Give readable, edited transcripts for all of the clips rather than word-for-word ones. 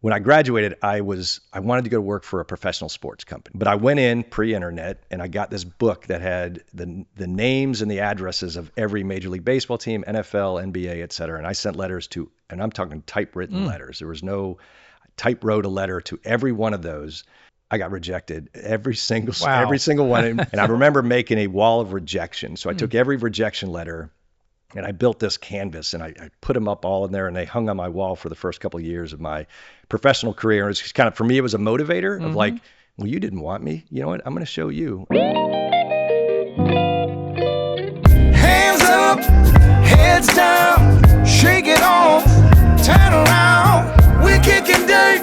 when I graduated, I wanted to go to work for a professional sports company, but I went in pre-internet and I got this book that had the names and the addresses of every Major League Baseball team, NFL, NBA, et cetera. And I sent letters to, and I'm talking typewritten letters. There was no, type wrote a letter to every one of those. I got rejected every single one. And I remember making a wall of rejection. So I took every rejection letter and I built this canvas and I put them up all in there and they hung on my wall for the first couple of years of my professional career. And it's just kind of, for me, it was a motivator of like, well, you didn't want me. You know what? I'm going to show you. Hands up, heads down, shake it off, turn around. We're kicking dirt,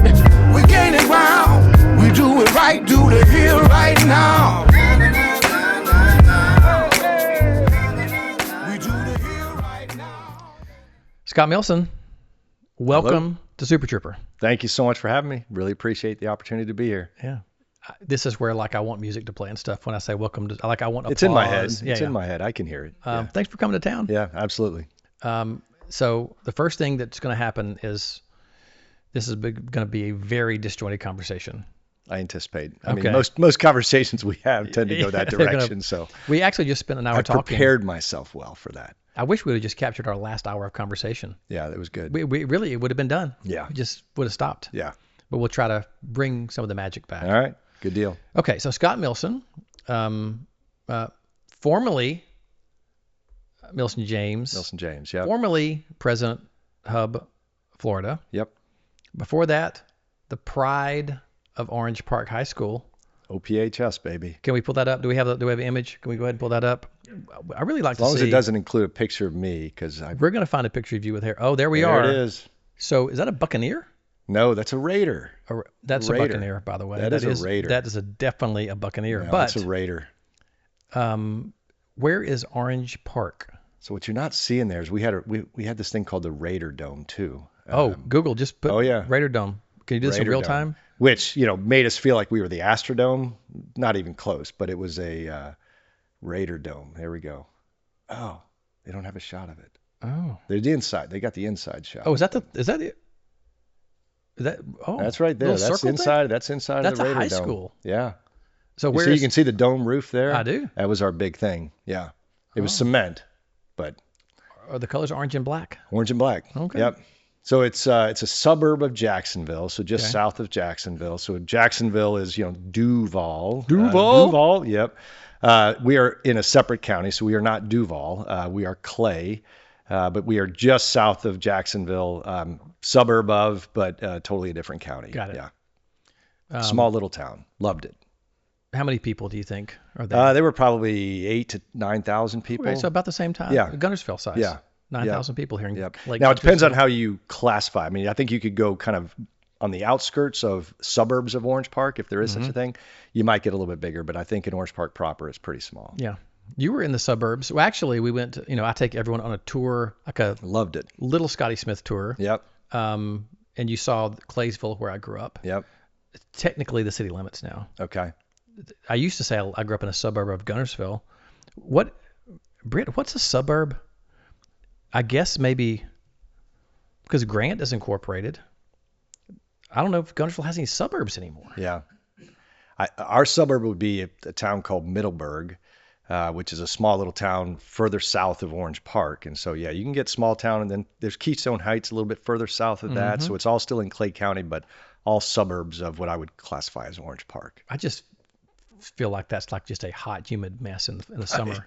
we're gaining ground. We do it right, do the hill right now. Scott Millson, welcome to Super TRUEper. Thank you so much for having me. Really appreciate the opportunity to be here. Yeah. This is where like I want music to play and stuff. When I say welcome to, like I want applause. It's in my head. It's in my head. I can hear it. Thanks for coming to town. Yeah, absolutely. So the first thing that's going to happen is this is going to be a very disjointed conversation. I anticipate. I mean, most conversations we have tend to go that direction. So we actually just spent an hour talking. I prepared myself well for that. I wish we would have just captured our last hour of conversation. Yeah, that was good. We really, it would have been done. Yeah. We just would have stopped. Yeah. But we'll try to bring some of the magic back. All right. Good deal. Okay. So Scott Millson, formerly Millson James. Millson James, yeah. Formerly President Hub, Florida. Yep. Before that, the pride of Orange Park High School. OPHS, baby. Can we pull that up? Do we have an image? Can we go ahead and pull that up? I really like to see. As long as it doesn't include a picture of me, because we're going to find a picture of you with hair. Oh, there we are. There it is. So is that a Buccaneer? No, that's a Raider. That's a Buccaneer, by the way. That is a Raider. That is definitely a Buccaneer. No, but it's a Raider. Where is Orange Park? So what you're not seeing there is we had this thing called the Raider Dome too. Google just put Raider Dome. Can you do this in real time? Which, made us feel like we were the Astrodome. Not even close, but it was a Raider Dome. There we go. Oh, they don't have a shot of it. Oh. They're the inside. They got the inside shot. Oh, is that it? That's right there. That's inside. Thing? That's inside of the Raider Dome. That's a high school. Yeah. So you can see the dome roof there? I do. That was our big thing. Yeah. It was cement, but. Are the colors orange and black? Orange and black. Okay. Yep. So it's a suburb of Jacksonville, so just south of Jacksonville. So Jacksonville is, Duval. Duval? Yep. We are in a separate county, so we are not Duval. We are Clay, but we are just south of Jacksonville, suburb of, but totally a different county. Got it. Yeah. Small little town. Loved it. How many people do you think are there? There were probably 8,000 to 9,000 people. Okay, so about the same time. Yeah. Guntersville size. Yeah. 9,000 people here in Lake Now, it depends on how you classify. I mean, I think you could go kind of on the outskirts of suburbs of Orange Park, if there is such a thing. You might get a little bit bigger, but I think in Orange Park proper, it's pretty small. Yeah. You were in the suburbs. Well, actually, we went to, I take everyone on a tour, Loved it. Little Scotty Smith tour. Yep. And you saw Claysville, where I grew up. Yep. It's technically the city limits now. Okay. I used to say I grew up in a suburb of Guntersville. Britt, what's a suburb? I guess maybe because Grant is incorporated. I don't know if Guntersville has any suburbs anymore. Yeah. Our suburb would be a town called Middleburg, which is a small little town further south of Orange Park. And so, you can get small town, and then there's Keystone Heights a little bit further south of that. So it's all still in Clay County, but all suburbs of what I would classify as Orange Park. I just feel like that's like just a hot, humid mess in the summer.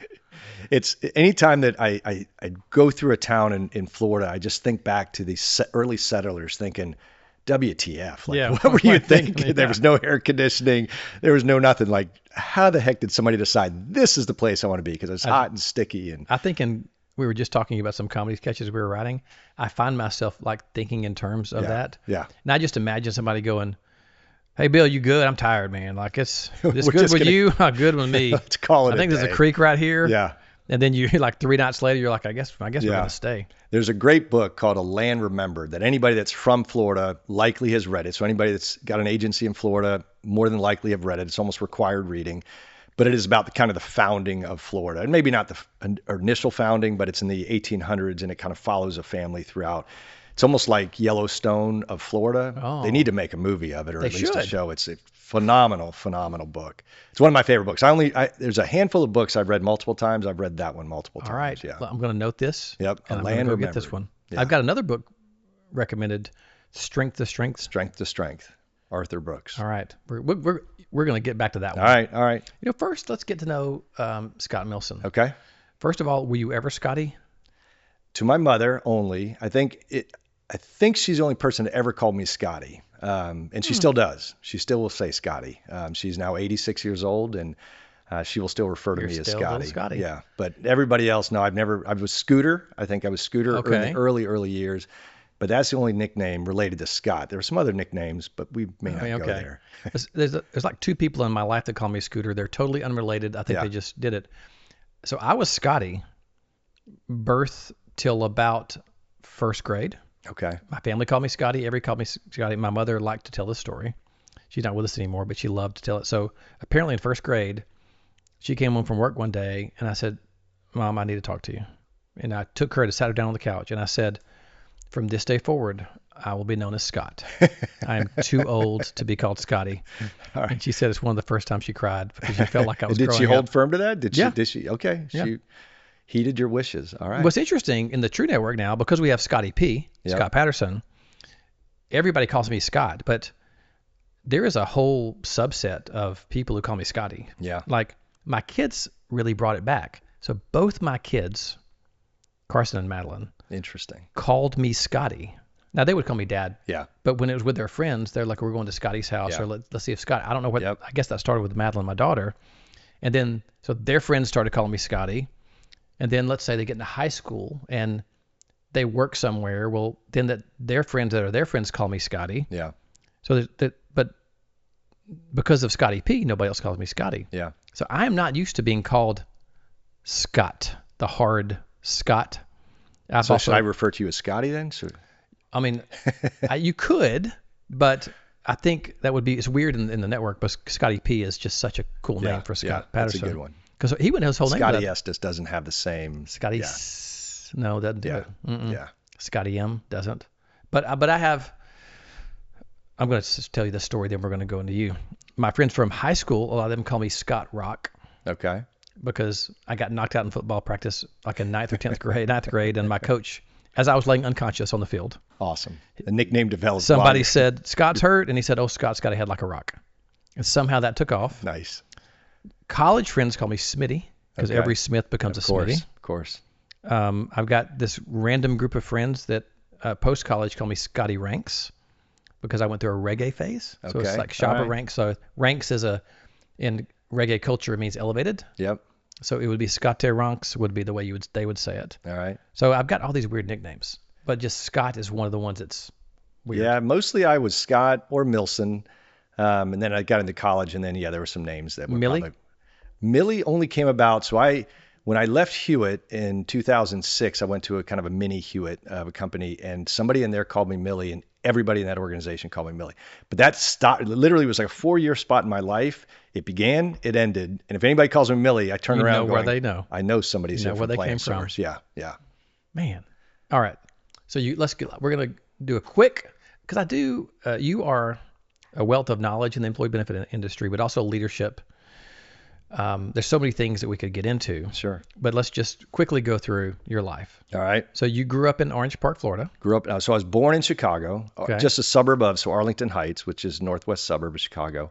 It's anytime that I go through a town in Florida, I just think back to these early settlers thinking, WTF? Like, what were you thinking? Yeah. There was no air conditioning. There was no nothing. Like, how the heck did somebody decide this is the place I want to be? Because it's hot and sticky. And I think we were just talking about some comedy sketches we were writing. I find myself like thinking in terms of that. Yeah. And I just imagine somebody going, "Hey, Bill, you good? I'm tired, man. Like, it's good with you, good with me. Let's call it I think there's a creek right here. Yeah. And then you like 3 nights later, you're like, I guess we're going to stay. There's a great book called A Land Remembered that anybody that's from Florida likely has read it. So anybody that's got an agency in Florida more than likely have read it. It's almost required reading. But it is about the founding of Florida. And maybe not the initial founding, but it's in the 1800s, and it kind of follows a family throughout. It's almost like Yellowstone of Florida. Oh. They need to make a movie of it, or They at least a should. show. It's a phenomenal book. It's one of my favorite books. There's a handful of books I've read multiple times. I've read that one multiple times. All right. Yeah. Well, I'm going to note this. Yep. And A I'm going to Land go get this Remembered. one. Yeah. I've got another book recommended, Strength to Strength. Strength to Strength, Arthur Brooks. All right. We're going to get back to that one. All right. First, let's get to know Scott Millson. Okay. First of all, were you ever Scotty? To my mother only. I think she's the only person that ever called me Scotty. And she still does. She still will say Scotty. She's now 86 years old, and she will still refer to You're me as still little Scotty. Scotty. Yeah. But everybody else, no, I was Scooter. I think I was Scooter in the early years. But that's the only nickname related to Scott. There are some other nicknames, but we may not go there. There's like two people in my life that call me Scooter. They're totally unrelated. I think they just did it. So I was Scotty, birth till about first grade. Okay. My family called me Scotty. Everybody called me Scotty. My mother liked to tell this story. She's not with us anymore, but she loved to tell it. So apparently in first grade, she came home from work one day, and I said, Mom, I need to talk to you. And I took her to sat her down on the couch, and I said, from this day forward, I will be known as Scott. I am too old to be called Scotty. All right. And she said it's one of the first times she cried because she felt like I was Did growing she hold up. firm to that? Did Yeah. she? Okay. Yeah. She heeded your wishes. All right. What's interesting in the True Network now, because we have Scotty P, Yep. Scott Patterson, everybody calls me Scott, but there is a whole subset of people who call me Scotty. Yeah. Like my kids really brought it back. So both my kids, Carson and Madeline, Interesting. called me Scotty. Now they would call me Dad, Yeah. but when it was with their friends, they're like, we're going to Scotty's house, Yeah. or let's see if Scott. I don't know what. Yep. I guess that started with Madeline, my daughter, and then so their friends started calling me Scotty, and then let's say they get into high school and they work somewhere. Well, then their friends that are their friends call me Scotty. Yeah. So but because of Scotty P, nobody else calls me Scotty. Yeah. So I am not used to being called Scott, the hard Scott. So should I refer to you as Scotty then? I mean, you could, but I think that would be, it's weird in the network, but Scotty P is just such a cool name for Scott Patterson. That's a good one. Because he went his whole Scotty name. Estes doesn't have the same. Scotty, Yeah. No, doesn't do Yeah. it. Mm-mm. Yeah. Scotty M doesn't. But I'm going to tell you the story, then we're going to go into you. My friends from high school, a lot of them call me Scott Rock Okay. because I got knocked out in football practice like in ninth grade, and my coach, as I was laying unconscious on the field, Awesome. The nickname developed. somebody while- said, Scott's hurt, and he said, oh, Scott's got a head like a rock. And somehow that took off. Nice. College friends call me Smitty because Okay. every Smith becomes Of a course. Smitty. Of course. I've got this random group of friends that post-college call me Scotty Ranks because I went through a reggae phase. So it's Okay. like Shabba All right. Ranks. So Ranks is in reggae culture, it means elevated. Yep. So it would be Scotty Ranks would be the way they would say it. All right. So I've got all these weird nicknames, but just Scott is one of the ones that's weird. Yeah. Mostly I was Scott or Millson. And then I got into college, and then, there were some names that were Millie? probably. Millie only came about. So when I left Hewitt in 2006, I went to a kind of a mini Hewitt of a company, and somebody in there called me Millie, and everybody in that organization called me Millie. But that stopped. Literally was like a 4-year spot in my life. It began, it ended, and if anybody calls me Millie, I turn You around know where going, they know. I know somebody's You know here where from they Playing came from. Source. Yeah, yeah. Man. All right. So we're going to do a quick, because you are a wealth of knowledge in the employee benefit industry, but also leadership. There's so many things that we could get into. Sure. But let's just quickly go through your life. All right. So you grew up in Orange Park, Florida. Grew up. So I was born in Chicago, Okay. just a suburb of Arlington Heights, which is northwest suburb of Chicago.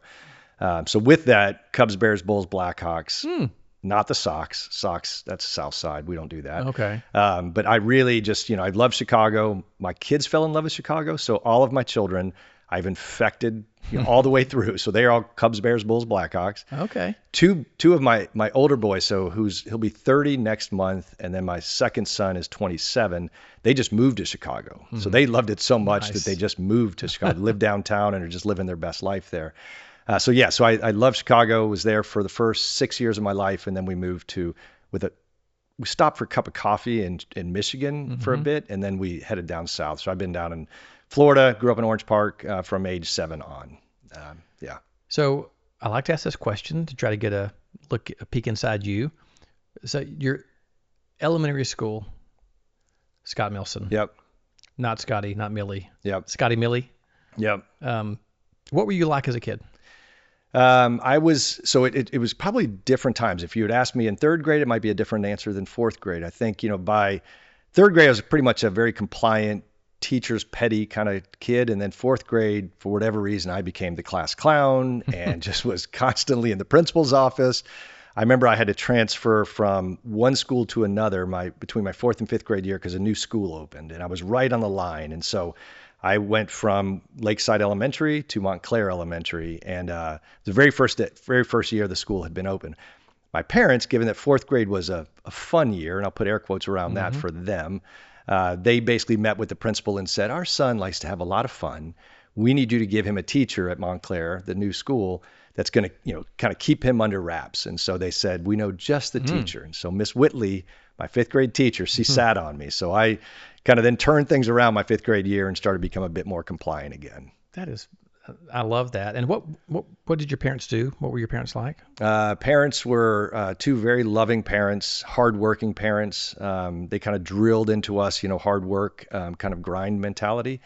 So with that, Cubs, Bears, Bulls, Blackhawks. Not the Sox. Sox, that's South Side. We don't do that. Okay. But I really just, I love Chicago. My kids fell in love with Chicago. So all of my children, I've infected all the way through. So they're all Cubs, Bears, Bulls, Blackhawks. Okay. Two of my older boys, so he'll be 30 next month, and then my second son is 27. They just moved to Chicago. So they loved it so much Nice. that they just moved to Chicago, live downtown, and are just living their best life there. So I love Chicago, was there for the first 6 years of my life, and then we moved we stopped for a cup of coffee in Michigan for a bit, and then we headed down south. So I've been down in Florida, grew up in Orange Park from age 7 on. Yeah. So I like to ask this question to try to get a peek inside you. So your elementary school, Scott Millson. Yep. Not Scotty, not Millie. Yep. Scotty Millie. Yep. What were you like as a kid? It was probably different times. If you had asked me in third grade, it might be a different answer than fourth grade. I think, by third grade, I was pretty much a very compliant, teacher's petty kind of kid. And then fourth grade, for whatever reason, I became the class clown and just was constantly in the principal's office. I remember I had to transfer from one school to another between my fourth and fifth grade year because a new school opened, and I was right on the line. And so I went from Lakeside Elementary to Montclair Elementary, and the very first year the school had been open. My parents, given that fourth grade was a fun year, and I'll put air quotes around that for them, they basically met with the principal and said, our son likes to have a lot of fun. We need you to give him a teacher at Montclair, the new school, that's going to, kind of keep him under wraps. And so they said, we know just the teacher. And so Miss Whitley, my fifth grade teacher, she sat on me. So I kind of then turned things around my fifth grade year and started to become a bit more compliant again. I love that. And what did your parents do? What were your parents like? Parents were two very loving parents, hardworking parents. They kind of drilled into us, hard work, kind of grind mentality.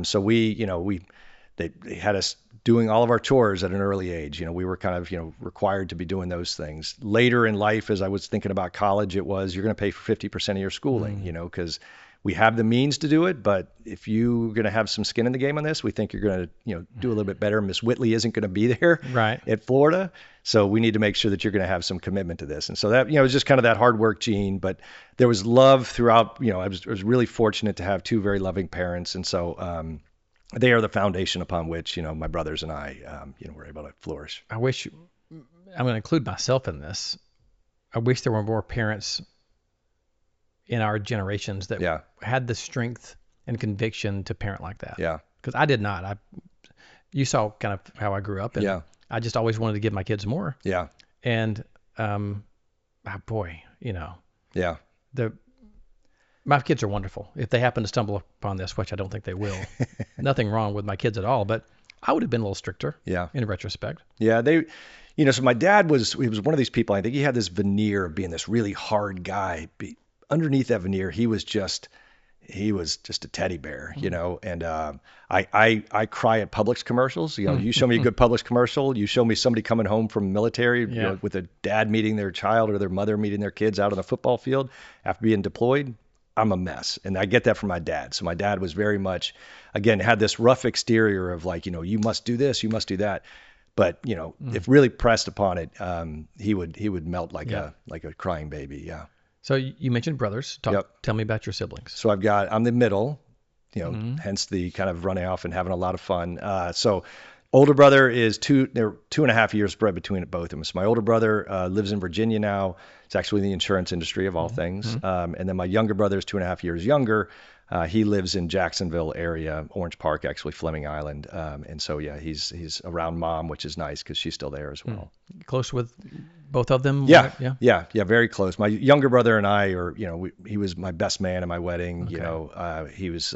So they had us doing all of our chores at an early age. We were kind of, required to be doing those things. Later in life, as I was thinking about college, it was, you're going to pay for 50% of your schooling, because we have the means to do it. But if you're going to have some skin in the game on this, we think you're going to, do a little bit better. Miss Whitley isn't going to be there at Florida. So we need to make sure that you're going to have some commitment to this. And so that, it was just kind of that hard work gene, but there was love throughout. I was really fortunate to have two very loving parents. And so, they are the foundation upon which, my brothers and I, were able to flourish. I'm going to include myself in this. I wish there were more parents in our generations that had the strength and conviction to parent like that. Yeah. Because I did not. You saw kind of how I grew up, and I just always wanted to give my kids more. Yeah. And, my kids are wonderful. If they happen to stumble upon this, which I don't think they will, nothing wrong with my kids at all, but I would have been a little stricter in retrospect. Yeah. So my dad he was one of these people, I think he had this veneer of being this really hard guy. Underneath that veneer, he was just a teddy bear, and I cry at Publix commercials. You show me a good Publix commercial, you show me somebody coming home from military, with a dad meeting their child or their mother meeting their kids out on the football field after being deployed. I'm a mess. And I get that from my dad. So my dad was very much, again, had this rough exterior of like, you must do this, you must do that. But, if really pressed upon it, he would melt like a crying baby. Yeah. So you mentioned brothers. Tell me about your siblings. So I'm the middle, hence the kind of running off and having a lot of fun. So older brother is they're 2.5 years spread between both of them. So my older brother lives in Virginia now. It's actually in the insurance industry of all things. And then my younger brother is 2.5 years younger. He lives in Jacksonville area, Orange Park, actually Fleming Island. And so, he's around mom, which is nice because she's still there as well. Close with both of them? Yeah. Very close. My younger brother and I are, he was my best man at my wedding. Okay. He was,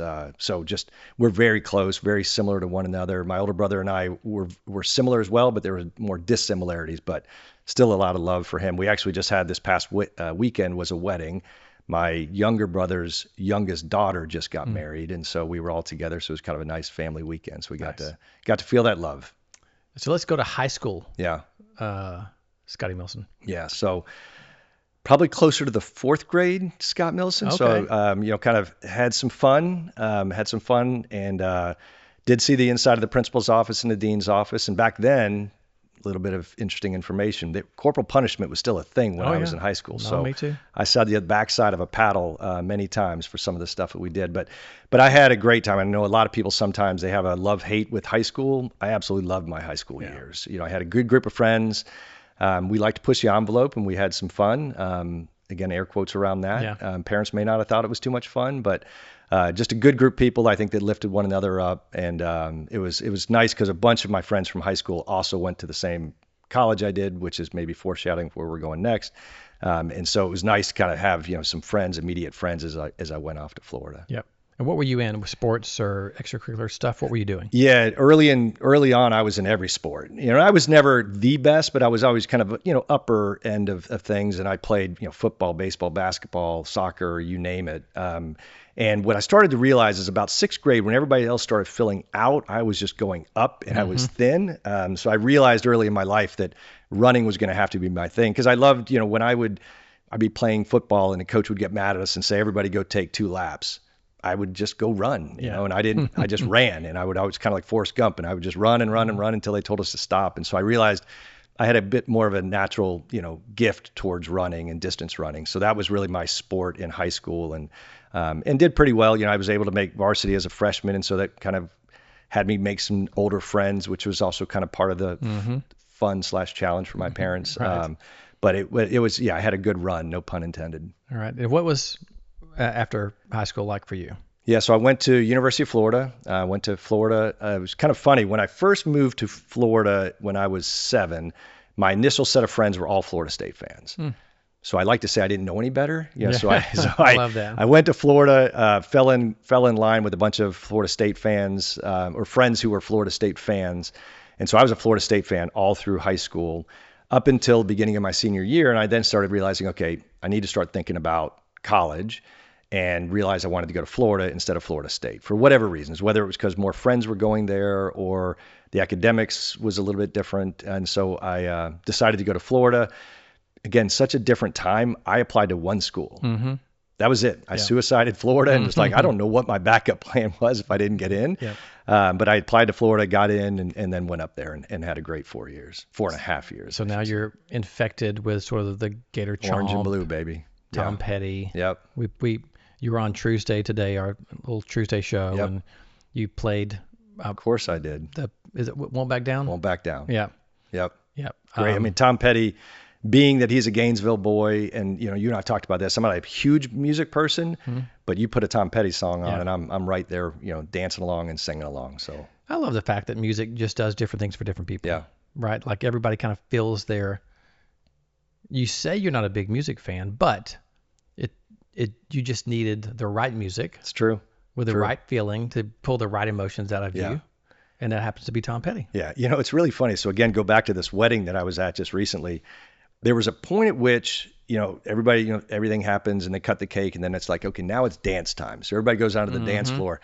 we're very close, very similar to one another. My older brother and I were similar as well, but there were more dissimilarities, but still a lot of love for him. We actually just had this past weekend was a wedding. My younger brother's youngest daughter just got married, and so we were all together. So it was kind of a nice family weekend. So we got to feel that love. So let's go to high school. Yeah. Scotty Millson. Yeah. So probably closer to the fourth grade, Scott Millson. Okay. So kind of had some fun, and did see the inside of the principal's office and the dean's office. And back then, a little bit of interesting information. That corporal punishment was still a thing when I was in high school. So me too. I saw the backside of a paddle many times for some of the stuff that we did. But I had a great time. I know a lot of people sometimes they have a love-hate with high school. I absolutely loved my high school years. I had a good group of friends. We liked to push the envelope, and we had some fun. Again, air quotes around that. Yeah. Parents may not have thought it was too much fun, but just a good group of people, I think, that lifted one another up. And it was nice because a bunch of my friends from high school also went to the same college I did, which is maybe foreshadowing where we're going next. And so it was nice to kind of have, some friends, immediate friends as I went off to Florida. Yep. And what were you in? Sports or extracurricular stuff? What were you doing? Yeah, early on, I was in every sport. I was never the best, but I was always kind of, upper end of things. And I played, football, baseball, basketball, soccer, you name it. And what I started to realize is about sixth grade, when everybody else started filling out, I was just going up and I was thin. So I realized early in my life that running was going to have to be my thing. Because I loved, when I'd be playing football and the coach would get mad at us and say, everybody go take 2 laps. I would just go run, and I just ran, and I was kind of like Forrest Gump, and I would just run and run and run until they told us to stop. And so I realized I had a bit more of a natural, gift towards running and distance running. So that was really my sport in high school, and did pretty well. I was able to make varsity as a freshman. And so that kind of had me make some older friends, which was also kind of part of the fun/challenge for my parents. Right. But it was, I had a good run, no pun intended. All right. And what was after high school like for you? Yeah, so I went to University of Florida. It was kind of funny. When I first moved to Florida when I was 7, my initial set of friends were all Florida State fans. So I like to say I didn't know any better. So I love that. I went to Florida, fell in line with a bunch of Florida State fans, or friends who were Florida State fans. And so I was a Florida State fan all through high school up until the beginning of my senior year. And I then started realizing, okay, I need to start thinking about college, and realized I wanted to go to Florida instead of Florida State for whatever reasons, whether it was because more friends were going there or the academics was a little bit different. And so I decided to go to Florida. Again, such a different time. I applied to one school. That was it. I suicided Florida and was like, I don't know what my backup plan was if I didn't get in. But I applied to Florida, got in, and then went up there and had a great 4.5 years. So now you're infected with sort of the Gator Chomp. Orange and blue, baby. Tom Petty. Yep. You were on Tuesday today, our little Tuesday show, and you played. Of course I did. Is it Won't Back Down? Won't Back Down. Yeah. Yep. Yep. Great. I mean, Tom Petty, being that he's a Gainesville boy, and you and I talked about this. I'm not a huge music person, but you put a Tom Petty song on, and I'm right there, dancing along and singing along. So I love the fact that music just does different things for different people. Yeah. Right. Like everybody kind of feels their. You say you're not a big music fan, but you just needed the right music. It's true. With the right feeling to pull the right emotions out of you. And that happens to be Tom Petty. Yeah. It's really funny. So again, go back to this wedding that I was at just recently. There was a point at which, everybody, everything happens and they cut the cake and then it's like, okay, now it's dance time. So everybody goes out to the dance floor.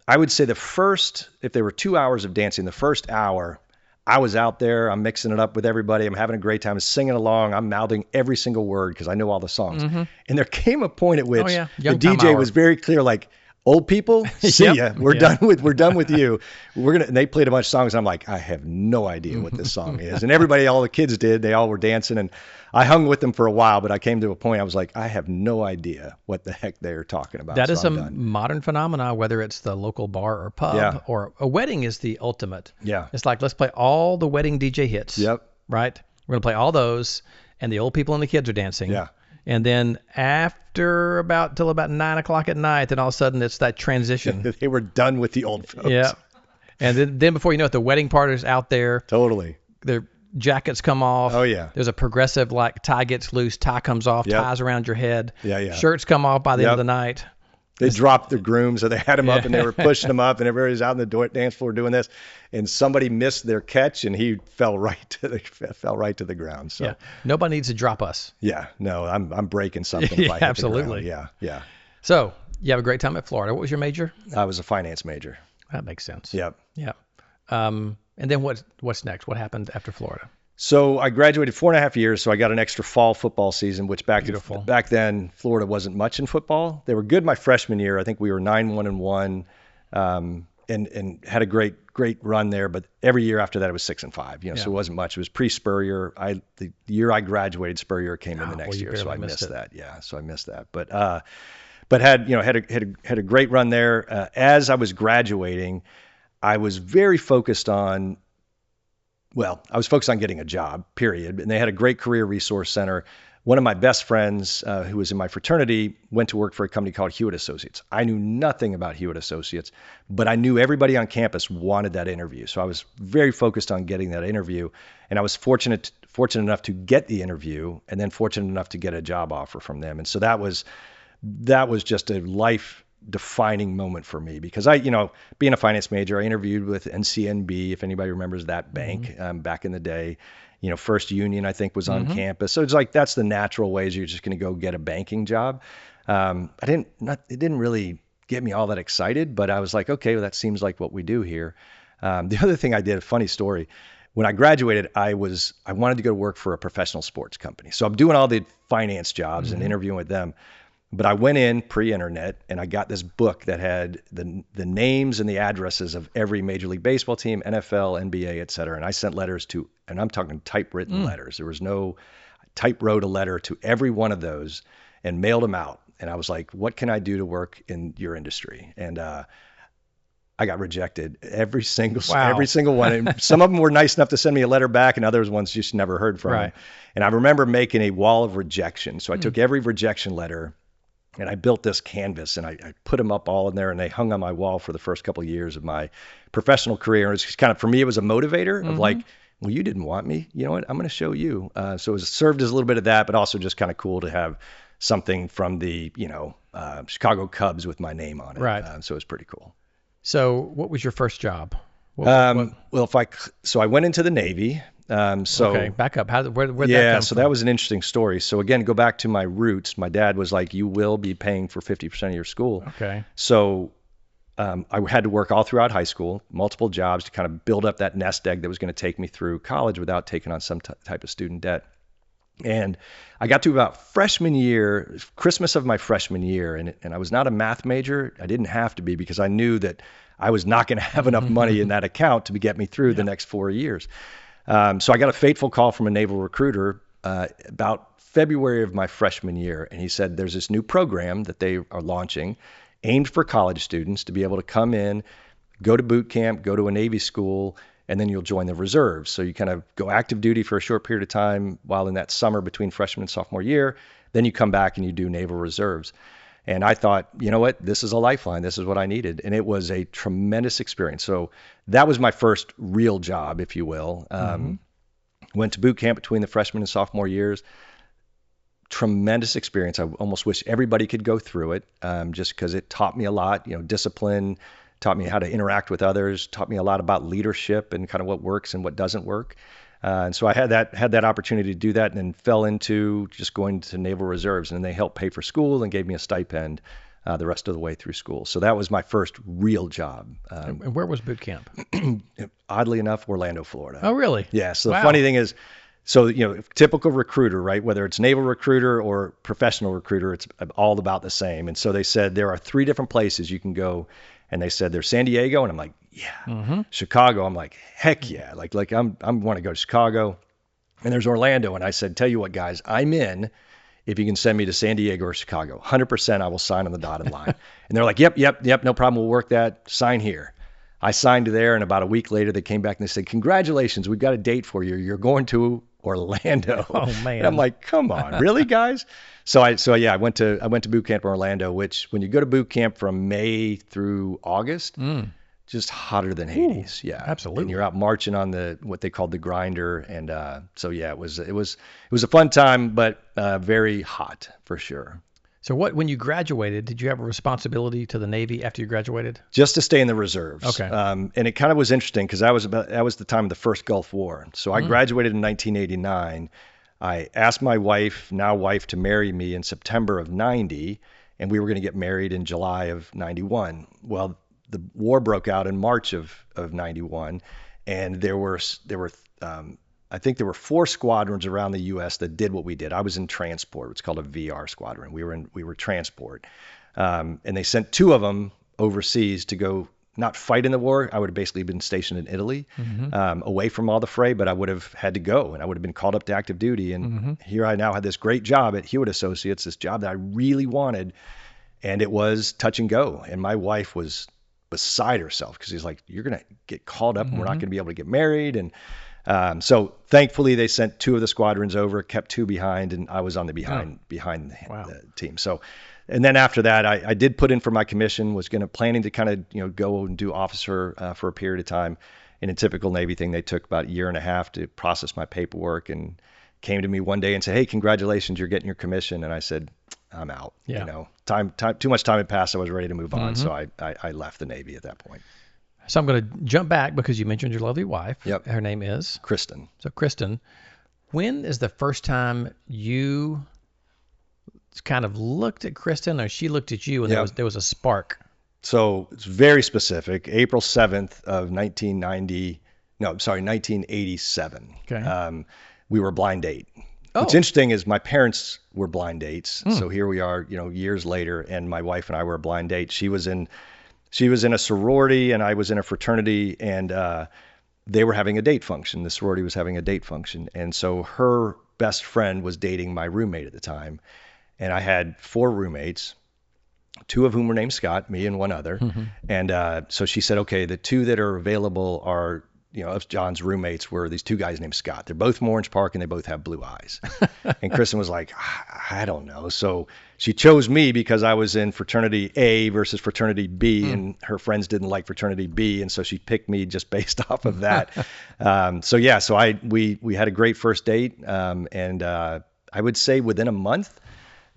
I would say if there were 2 hours of dancing, the first hour, I was out there, I'm mixing it up with everybody. I'm having a great time, singing along. I'm mouthing every single word because I know all the songs. And there came a point at which the DJ was very clear, like, old people, see ya. We're done with you. And they played a bunch of songs. And I'm like, I have no idea what this song is. And all the kids did. They all were dancing. And I hung with them for a while, but I came to a point I was like, I have no idea what the heck they're talking about. That is a modern phenomenon, whether it's the local bar or pub or a wedding is the ultimate. Yeah. It's like, let's play all the wedding DJ hits. Yep. Right? We're going to play all those. And the old people and the kids are dancing. Yeah. And then after till about 9 o'clock at night, then all of a sudden it's that transition. They were done with the old folks. Yeah. And then before you know it, the wedding party's out there. Totally. Their jackets come off. Oh, yeah. There's a progressive, like, tie gets loose, tie comes off, ties around your head. Yeah. Shirts come off by the end of the night. They dropped the grooms, so they had them up and they were pushing them up, and everybody's out on the dance floor doing this. And somebody missed their catch, and he fell right to the ground. So Nobody needs to drop us. Yeah, no, I'm breaking something. If I hit absolutely. The ground. Yeah. So you have a great time at Florida. What was your major? I was a finance major. That makes sense. Yep. And then what's next? What happened after Florida? So I graduated 4.5 years, so I got an extra fall football season, which back then Florida wasn't much in football. They were good my freshman year. I think we were 9-1-1, and had a great run there. But every year after that, it was 6-5. So it wasn't much. It was pre-Spurrier. The year I graduated, Spurrier came in the next year, so I missed that. Yeah, so I missed that. But had a great run there. As I was graduating, I was very focused on. Well, I was focused on getting a job, period. And they had a great career resource center. One of my best friends, who was in my fraternity, went to work for a company called Hewitt Associates. I knew nothing about Hewitt Associates, but I knew everybody on campus wanted that interview. So I was very focused on getting that interview. And I was fortunate enough to get the interview, and then fortunate enough to get a job offer from them. And so that was just a life defining moment for me because I, being a finance major, I interviewed with NCNB, if anybody remembers that bank back in the day. First Union, I think, was on campus. So it's like that's the natural ways you're just going to go get a banking job. It didn't really get me all that excited, but I was like, okay, well, that seems like what we do here. The other thing I did, a funny story, when I graduated, I wanted to go to work for a professional sports company. So I'm doing all the finance jobs and interviewing with them. But I went in pre-internet and I got this book that had the names and the addresses of every Major League Baseball team, NFL, NBA, et cetera. And I sent letters to, and I'm talking typewritten letters. There was no, typewrote a letter to every one of those and mailed them out. And I was like, what can I do to work in your industry? And I got rejected every single one. And some of them were nice enough to send me a letter back, and others ones just never heard from. Right. And I remember making a wall of rejection. So I took every rejection letter and I built this canvas and I put them up all in there, and they hung on my wall for the first couple of years of my professional career. And it's just kind of, for me, it was a motivator of like, well, you didn't want me. You know what? I'm going to show you. So it served as a little bit of that, but also just kind of cool to have something from the, Chicago Cubs with my name on it. Right. So it was pretty cool. So what was your first job? Well, I went into the Navy. Okay, back up. Where'd that come from? That was an interesting story. So again, go back to my roots. My dad was like, you will be paying for 50% of your school. Okay. So I had to work all throughout high school, multiple jobs to kind of build up that nest egg that was going to take me through college without taking on some type of student debt. And I got to about freshman year, Christmas of my freshman year, and I was not a math major. I didn't have to be because I knew that I was not going to have enough money in that account to get me through the next 4 years. So I got a fateful call from a naval recruiter about February of my freshman year, and he said there's this new program that they are launching aimed for college students to be able to come in, go to boot camp, go to a Navy school, and then you'll join the reserves. So you kind of go active duty for a short period of time while in that summer between freshman and sophomore year. Then you come back and you do naval reserves. And I thought, you know what, this is a lifeline. This is what I needed. And it was a tremendous experience. So that was my first real job, if you will. Went to boot camp between the freshman and sophomore years. Tremendous experience. I almost wish everybody could go through it, just because it taught me a lot, discipline, taught me how to interact with others, taught me a lot about leadership and kind of what works and what doesn't work. And so I had that opportunity to do that, and then fell into just going to naval reserves, and they helped pay for school and gave me a stipend the rest of the way through school. So that was my first real job. And where was boot camp? Oddly enough, Orlando, Florida. Oh, really? Yeah. So the funny thing is, typical recruiter, right? Whether it's naval recruiter or professional recruiter, it's all about the same. And so they said there are 3 different places you can go. And they said there's San Diego, and I'm like, yeah. Chicago, I'm like, heck yeah. Like I'm want to go to Chicago. And there's Orlando, and I said, tell you what, guys, I'm in if you can send me to San Diego or Chicago. 100% I will sign on the dotted line. And they're like, yep, no problem. We'll work that. Sign here. I signed there, and about a week later, they came back and they said, congratulations, we've got a date for you. You're going to Orlando. Oh, man. And I'm like, come on, really, guys? So I went to boot camp in Orlando, which when you go to boot camp from May through August, just hotter than Hades. Yeah, absolutely. And you're out marching on what they called the grinder, and it was a fun time, but very hot for sure. So when you graduated, did you have a responsibility to the Navy after you graduated? Just to stay in the reserves. Okay. And it kind of was interesting because that was the time of the first Gulf War. So I graduated in 1989. I asked my now wife, to marry me in September of 90, and we were going to get married in July of 91. Well, the war broke out in March of 91, and there were I think there were 4 squadrons around the U.S. that did what we did. I was in transport. It's called a VR squadron. We were transport, and they sent 2 of them overseas to go not fight in the war. I would have basically been stationed in Italy, away from all the fray, but I would have had to go, and I would have been called up to active duty. And here I now had this great job at Hewitt Associates, this job that I really wanted, and it was touch and go. And my wife was beside herself because she's like, "You're gonna get called up, and we're not gonna be able to get married." And so thankfully they sent 2 of the squadrons over, kept 2 behind, and I was on the behind the team. So, and then after that, I did put in for my commission, was planning to kind of, go and do officer for a period of time. In a typical Navy thing, they took about a year and a half to process my paperwork, and came to me one day and said, "Hey, congratulations, you're getting your commission." And I said, I'm out. Yeah. You know, time, too much time had passed. I was ready to move on. So I left the Navy at that point. So I'm going to jump back because you mentioned your lovely wife. Yep. Her name is? Kristen. So Kristen, when is the first time you kind of looked at Kristen or she looked at you and there was a spark? So it's very specific. April 7th of 1987. Okay. We were a blind date. Oh. What's interesting is my parents were blind dates. So here we are, you know, years later, and my wife and I were a blind date. She was in a sorority and I was in a fraternity, and they were having a date function. The sorority was having a date function. And so her best friend was dating my roommate at the time. And I had 4 roommates, 2 of whom were named Scott, me and one other. And so she said, okay, the 2 that are available are, you know, of John's roommates were these 2 guys named Scott. They're both from Orange Park and they both have blue eyes. And Kristen was like, I don't know. So she chose me because I was in fraternity A versus fraternity B, and her friends didn't like fraternity B. And so she picked me just based off of that. So we had a great first date. And I would say within a month,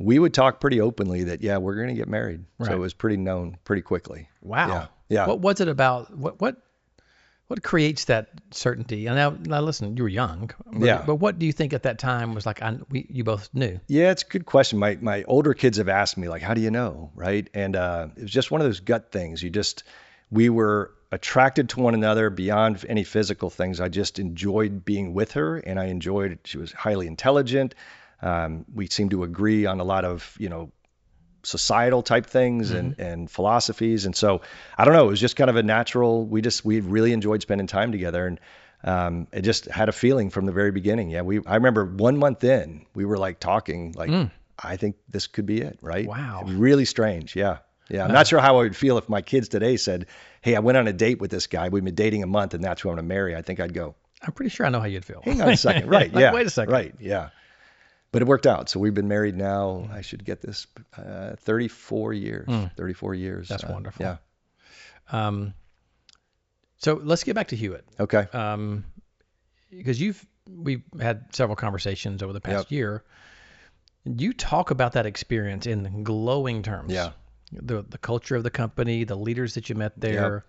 we would talk pretty openly that, yeah, we're going to get married. Right. So it was pretty known pretty quickly. Wow. Yeah. What was it about? What creates that certainty? And now listen, you were young. But what do you think at that time was like, you both knew? Yeah, it's a good question. My older kids have asked me, like, how do you know? Right. And it was just one of those gut things. We were attracted to one another beyond any physical things. I just enjoyed being with her, and she was highly intelligent. We seemed to agree on a lot of, you know, societal type things and philosophies. And so I don't know, it was just kind of a natural, we really enjoyed spending time together. And it just had a feeling from the very beginning. Yeah. I remember 1 month in, we were like talking, like, I think this could be it. Right. Wow. It was really strange. Yeah. Yeah. I'm not sure how I would feel if my kids today said, hey, I went on a date with this guy. We've been dating a month and that's who I'm going to marry. I think I'd go, I'm pretty sure I know how you'd feel. hang on a second. Right. Like, Yeah. wait a second. Right. Yeah. But it worked out. So we've been married now, I should get this, 34 years. 34 years. That's wonderful. Yeah. So let's get back to Hewitt. Okay. Because we've had several conversations over the past year. You talk about that experience in glowing terms. Yeah. The culture of the company, the leaders that you met there. Yep.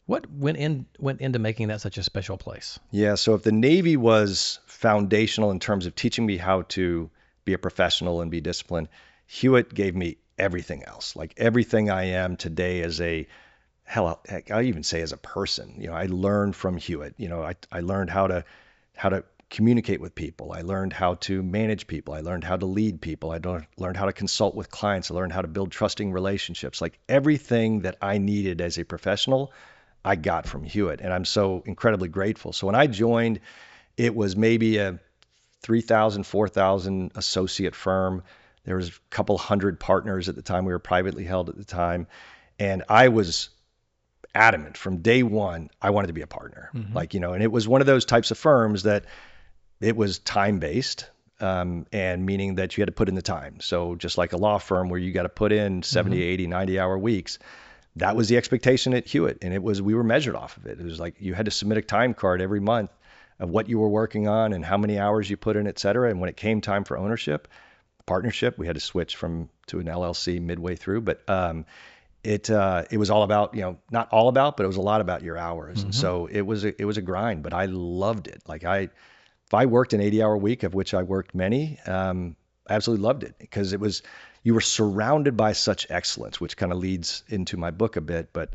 What went into making that such a special place? Yeah. So if the Navy was foundational in terms of teaching me how to be a professional and be disciplined, Hewitt gave me everything else. Like everything I am today as heck, I even say as a person. You know, I learned from Hewitt. You know, I learned how to communicate with people. I learned how to manage people. I learned how to lead people. I learned how to consult with clients. I learned how to build trusting relationships. Like everything that I needed as a professional, I got from Hewitt, and I'm so incredibly grateful. So when I joined, it was maybe a 3,000, 4,000 associate firm. There was a couple hundred partners at the time. We were privately held at the time. And I was adamant from day one, I wanted to be a partner. Like, you know, and it was one of those types of firms that it was time-based, and meaning that you had to put in the time. So just like a law firm where you got to put in 70, 80, 90-hour weeks, that was the expectation at Hewitt. And we were measured off of it. It was like you had to submit a time card every month of what you were working on and how many hours you put in, et cetera. And when it came time for ownership, partnership, we had to switch to an LLC midway through. But it was all about, you know, not all about, but it was a lot about your hours. And so it was a grind, but I loved it. Like if I worked an 80-hour week, of which I worked many, I absolutely loved it because you were surrounded by such excellence, which kind of leads into my book a bit. But,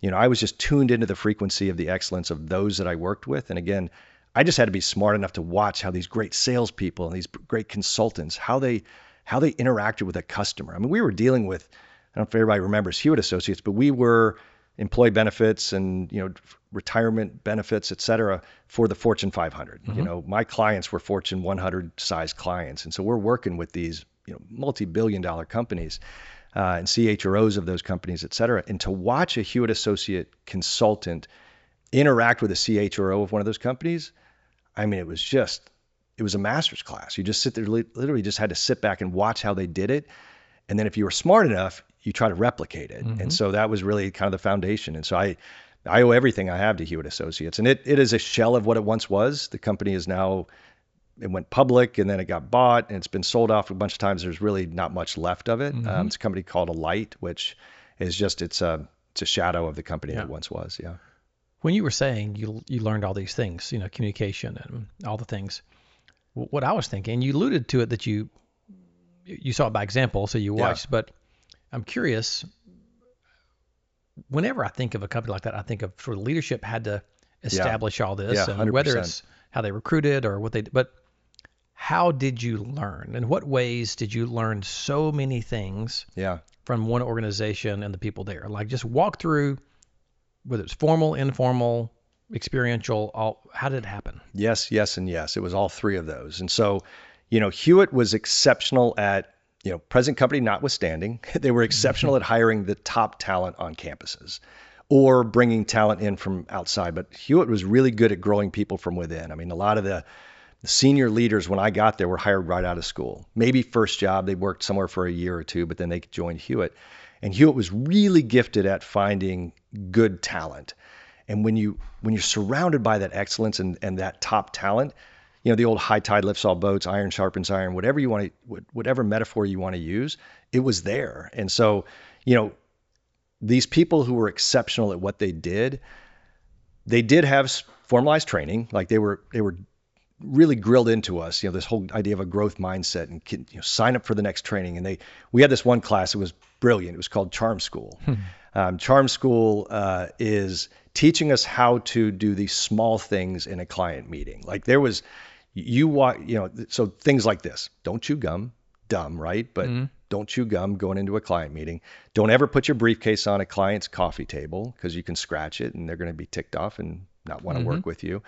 you know, I was just tuned into the frequency of the excellence of those that I worked with. And again, I just had to be smart enough to watch how these great salespeople and these great consultants, how they interacted with a customer. I mean, we were dealing with, I don't know if everybody remembers Hewitt Associates, but we were employee benefits and, you know, retirement benefits, et cetera, for the Fortune 500. You know, my clients were Fortune 100 size clients. And so we're working with these, you know, multi-billion-dollar companies and CHROs of those companies, et cetera. And to watch a Hewitt Associate consultant interact with a CHRO of one of those companies, I mean, it was a master's class. You just sit there, literally just had to sit back and watch how they did it. And then if you were smart enough, you try to replicate it. And so that was really kind of the foundation. And so I owe everything I have to Hewitt Associates. And it is a shell of what it once was. The company is now it went public and then it got bought and it's been sold off a bunch of times. There's really not much left of it. It's a company called Alight, which is just, it's a shadow of the company that it once was. Yeah. When you were saying you learned all these things, communication and all the things, what I was thinking, you alluded to it that you saw it by example, so you watched, but I'm curious, whenever I think of a company like that, I think of sort of leadership had to establish all this, and 100%. whether it's how they recruited or what they did, but how did you learn? In what ways did you learn so many things from one organization and the people there? Like, just walk through, whether it's formal, informal, experiential, how did it happen? Yes, yes, and yes. It was all three of those. And so, Hewitt was exceptional at, present company notwithstanding, they were exceptional at hiring the top talent on campuses or bringing talent in from outside. But Hewitt was really good at growing people from within. I mean, a lot of the senior leaders when I got there were hired right out of school. Maybe first job, they worked somewhere for a year or two, but then they joined Hewitt. And Hewitt was really gifted at finding good talent. And when you're surrounded by that excellence and that top talent, the old high tide lifts all boats, iron sharpens iron, whatever metaphor you want to use, it was there. And so, these people who were exceptional at what they did have formalized training. Like they were really grilled into us, this whole idea of a growth mindset and sign up for the next training. And we had this one class, it was brilliant. It was called Charm School. Charm School is teaching us how to do these small things in a client meeting. Like there was, so things like this: don't chew gum, dumb, right? But don't chew gum going into a client meeting. Don't ever put your briefcase on a client's coffee table because you can scratch it and they're going to be ticked off and not want to work with you.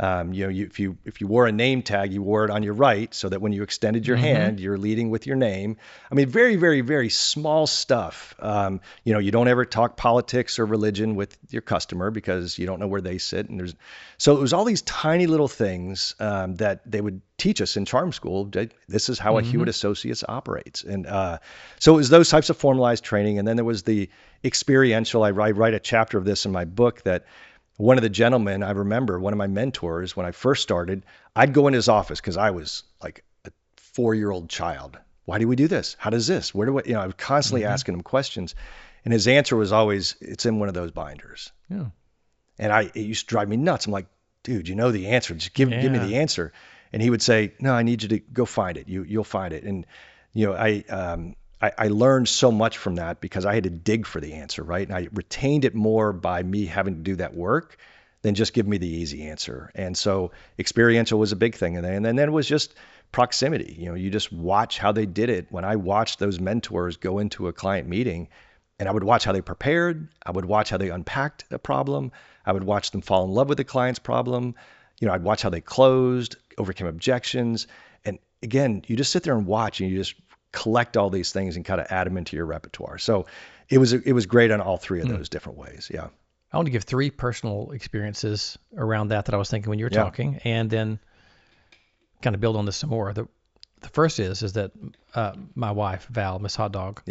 If you wore a name tag, you wore it on your right so that when you extended your hand, you're leading with your name. I mean, very, very, very small stuff. You don't ever talk politics or religion with your customer because you don't know where they sit. And so it was all these tiny little things that they would teach us in Charm School. This is how a Hewitt Associates operates. And so it was those types of formalized training. And then there was the experiential. I write a chapter of this in my book that one of the gentlemen, I remember one of my mentors, when I first started, I'd go in his office because I was like a 4-year-old child. Why do we do this? How does this? Where do we, I was constantly asking him questions. And his answer was always, it's in one of those binders. Yeah. And it used to drive me nuts. I'm like, dude, you know the answer. Just give me the answer. And he would say, no, I need you to go find it. You'll find it. And, I learned so much from that because I had to dig for the answer, right? And I retained it more by me having to do that work than just give me the easy answer. And so experiential was a big thing. And then it was just proximity. You just watch how they did it. When I watched those mentors go into a client meeting, and I would watch how they prepared, I would watch how they unpacked the problem, I would watch them fall in love with the client's problem, I'd watch how they closed, overcame objections. And again, you just sit there and watch and you just collect all these things and kind of add them into your repertoire. So it was great on all three of those different ways. Yeah. I want to give 3 personal experiences around that I was thinking when you were talking, and then kind of build on this some more. The first is that my wife, Val, Miss Hot Dog,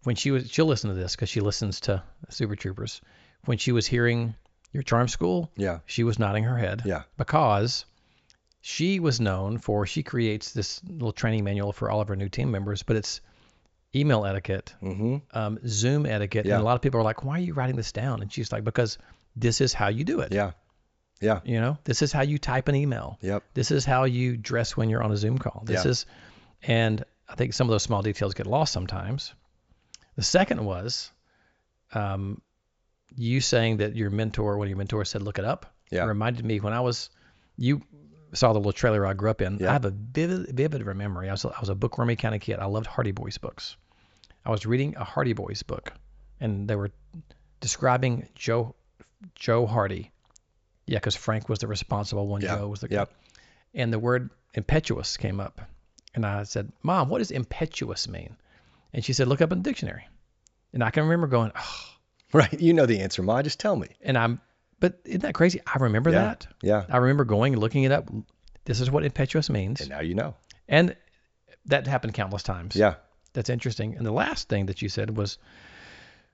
when she'll listen to this because she listens to Super Troopers. When she was hearing your Charm School, she was nodding her head because she was known for, she creates this little training manual for all of her new team members, but it's email etiquette, Zoom etiquette. And a lot of people are like, why are you writing this down? And she's like, because this is how you do it. Yeah. This is how you type an email. This is how you dress when you're on a Zoom call. And I think some of those small details get lost sometimes. The second was you saying that one of your mentors said, look it up. It reminded me when you saw the little trailer I grew up in. I have a vivid memory. I was a bookwormy kind of kid. I loved Hardy Boys books. I was reading a Hardy Boys book, and they were describing Joe Hardy. Yeah, because Frank was the responsible one. Joe was the and the word impetuous came up, and I said, "Mom, what does impetuous mean?" And she said, "Look up in the dictionary." And I can remember going, "Oh, right, you know the answer, Ma. Just tell me." But isn't that crazy? I remember that. Yeah. I remember going and looking it up. This is what impetuous means. And now you know. And that happened countless times. Yeah. That's interesting. And the last thing that you said was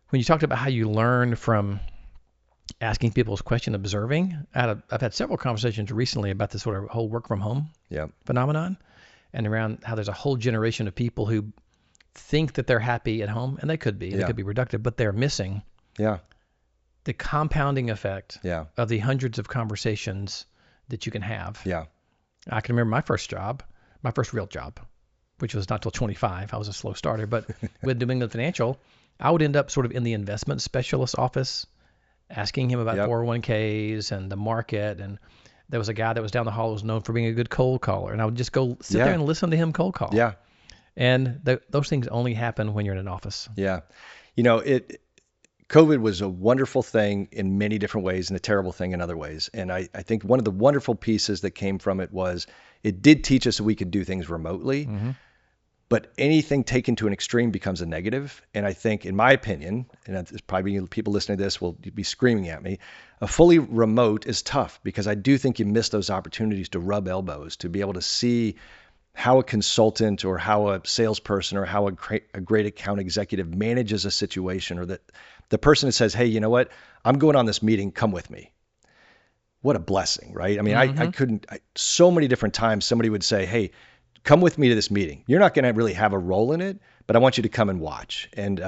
when you talked about how you learn from asking people's question, observing. I've had several conversations recently about this sort of whole work from home phenomenon, and around how there's a whole generation of people who think that they're happy at home, and they could be, they could be productive, but they're missing the compounding effect of the hundreds of conversations that you can have. I can remember my first real job, which was not till 25. I was a slow starter, but with New England Financial, I would end up sort of in the investment specialist office, asking him about 401ks and the market. And there was a guy that was down the hall who was known for being a good cold caller. And I would just go sit there and listen to him cold call. And those things only happen when you're in an office. You know, COVID was a wonderful thing in many different ways and a terrible thing in other ways. And I think one of the wonderful pieces that came from it was it did teach us that we could do things remotely. But anything taken to an extreme becomes a negative. And I think, in my opinion, and it's probably people listening to this will be screaming at me, a fully remote is tough because I do think you miss those opportunities to rub elbows, to be able to see how a consultant or how a salesperson or how a great account executive manages a situation, or that the person that says, hey, you know what, I'm going on this meeting, come with me. What a blessing, right? I mean, so many different times somebody would say, hey, come with me to this meeting. You're not going to really have a role in it, but I want you to come and watch. And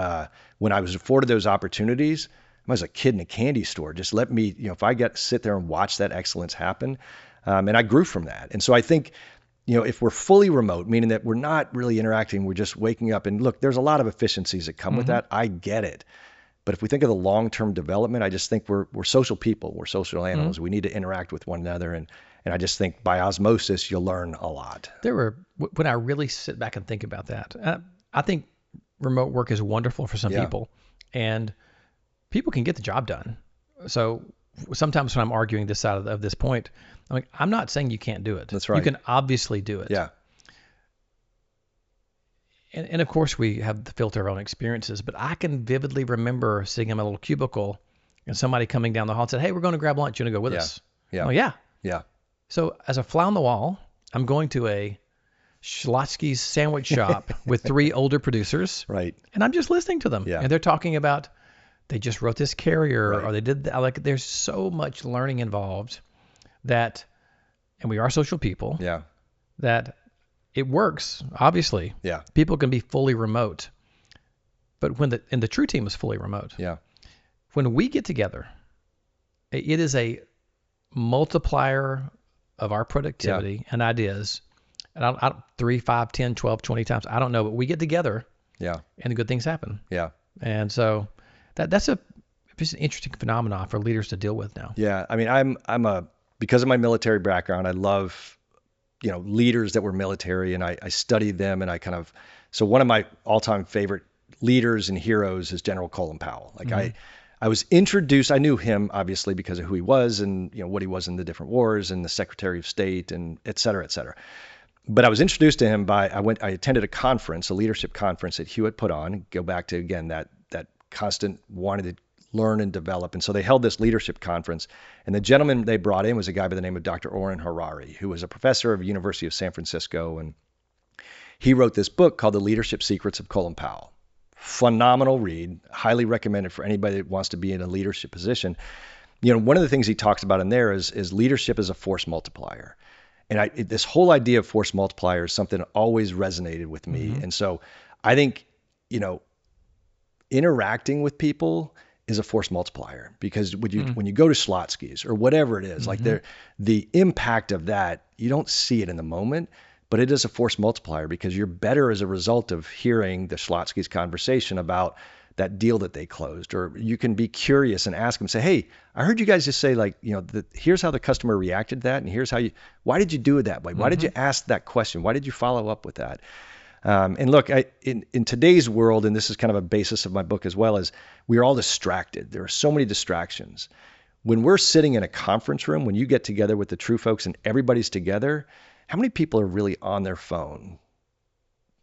when I was afforded those opportunities, I was a kid in a candy store. Just let me, if I get to sit there and watch that excellence happen. And I grew from that. And so I think, if we're fully remote, meaning that we're not really interacting, we're just waking up, and look, there's a lot of efficiencies that come with that. I get it. But if we think of the long-term development, I just think we're social people. We're social animals. We need to interact with one another. And I just think by osmosis, you'll learn a lot. When I really sit back and think about that, I think remote work is wonderful for some people, and people can get the job done. So sometimes when I'm arguing this side of this point, I'm not saying you can't do it. That's right. You can obviously do it. And of course we have to filter our own experiences, but I can vividly remember sitting in my little cubicle and somebody coming down the hall and said, hey, we're going to grab lunch. You want to go with us? Yeah. So as a fly on the wall, I'm going to a Schlotsky's sandwich shop with 3 older producers. Right. And I'm just listening to them. And they're talking about, they just wrote this carrier, or they did that. Like, there's so much learning involved and we are social people. That it works, obviously. People can be fully remote. But when the true team is fully remote. When we get together, it is a multiplier of our productivity and ideas. And I 3, 5, 10, 12, 20 times, I don't know, but we get together and good things happen. And so that's it's an interesting phenomenon for leaders to deal with now. I mean, because of my military background, I love, leaders that were military, and I studied them, and so one of my all-time favorite leaders and heroes is General Colin Powell. I was introduced, I knew him obviously because of who he was and what he was in the different wars and the Secretary of State and et cetera, et cetera. But I was introduced to him I attended a conference, a leadership conference that Hewitt put on, go back to, again, that constant wanted to learn and develop. And so they held this leadership conference, and the gentleman they brought in was a guy by the name of Dr. Oren Harari, who was a professor of the University of San Francisco. And he wrote this book called The Leadership Secrets of Colin Powell. Phenomenal read, highly recommended for anybody that wants to be in a leadership position. One of the things he talks about in there is leadership as a force multiplier. And this whole idea of force multiplier is something that always resonated with me. And so I think, interacting with people is a force multiplier, because when you go to Schlotsky's or whatever it is, like the impact of that, you don't see it in the moment, but it is a force multiplier, because you're better as a result of hearing the Schlotsky's conversation about that deal that they closed. Or you can be curious and ask them, say, hey, I heard you guys just say, here's how the customer reacted to that, and here's why did you do it that way? Why did you ask that question? Why did you follow up with that? And look, in today's world, and this is kind of a basis of my book as well, is we are all distracted. There are so many distractions. When we're sitting in a conference room, when you get together with the true folks and everybody's together, how many people are really on their phone?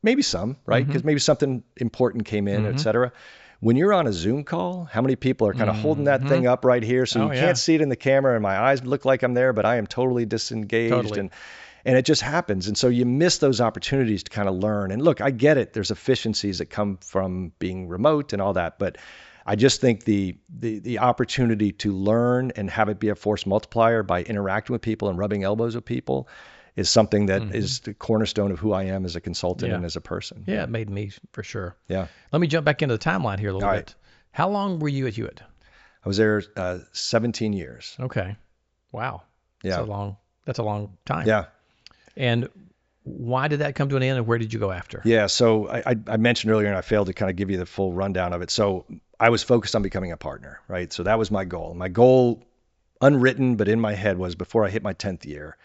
Maybe some, right? Because maybe something important came in, et cetera. When you're on a Zoom call, how many people are kind of holding that thing up right here so you can't see it in the camera, and my eyes look like I'm there, but I am totally disengaged. And it just happens. And so you miss those opportunities to kind of learn. And look, I get it. There's efficiencies that come from being remote and all that. But I just think the opportunity to learn and have it be a force multiplier by interacting with people and rubbing elbows with people is something that is the cornerstone of who I am as a consultant and as a person. Yeah, it made me for sure. Yeah. Let me jump back into the timeline here a little All bit. How long were you at Hewitt? I was there 17 years. Okay. Wow. Yeah. That's a long time. Yeah. And why did that come to an end, and where did you go after? Yeah. So I mentioned earlier, and I failed to kind of give you the full rundown of it. So I was focused on becoming a partner, right? So that was my goal. My goal, unwritten, but in my head, was before I hit my 10th year.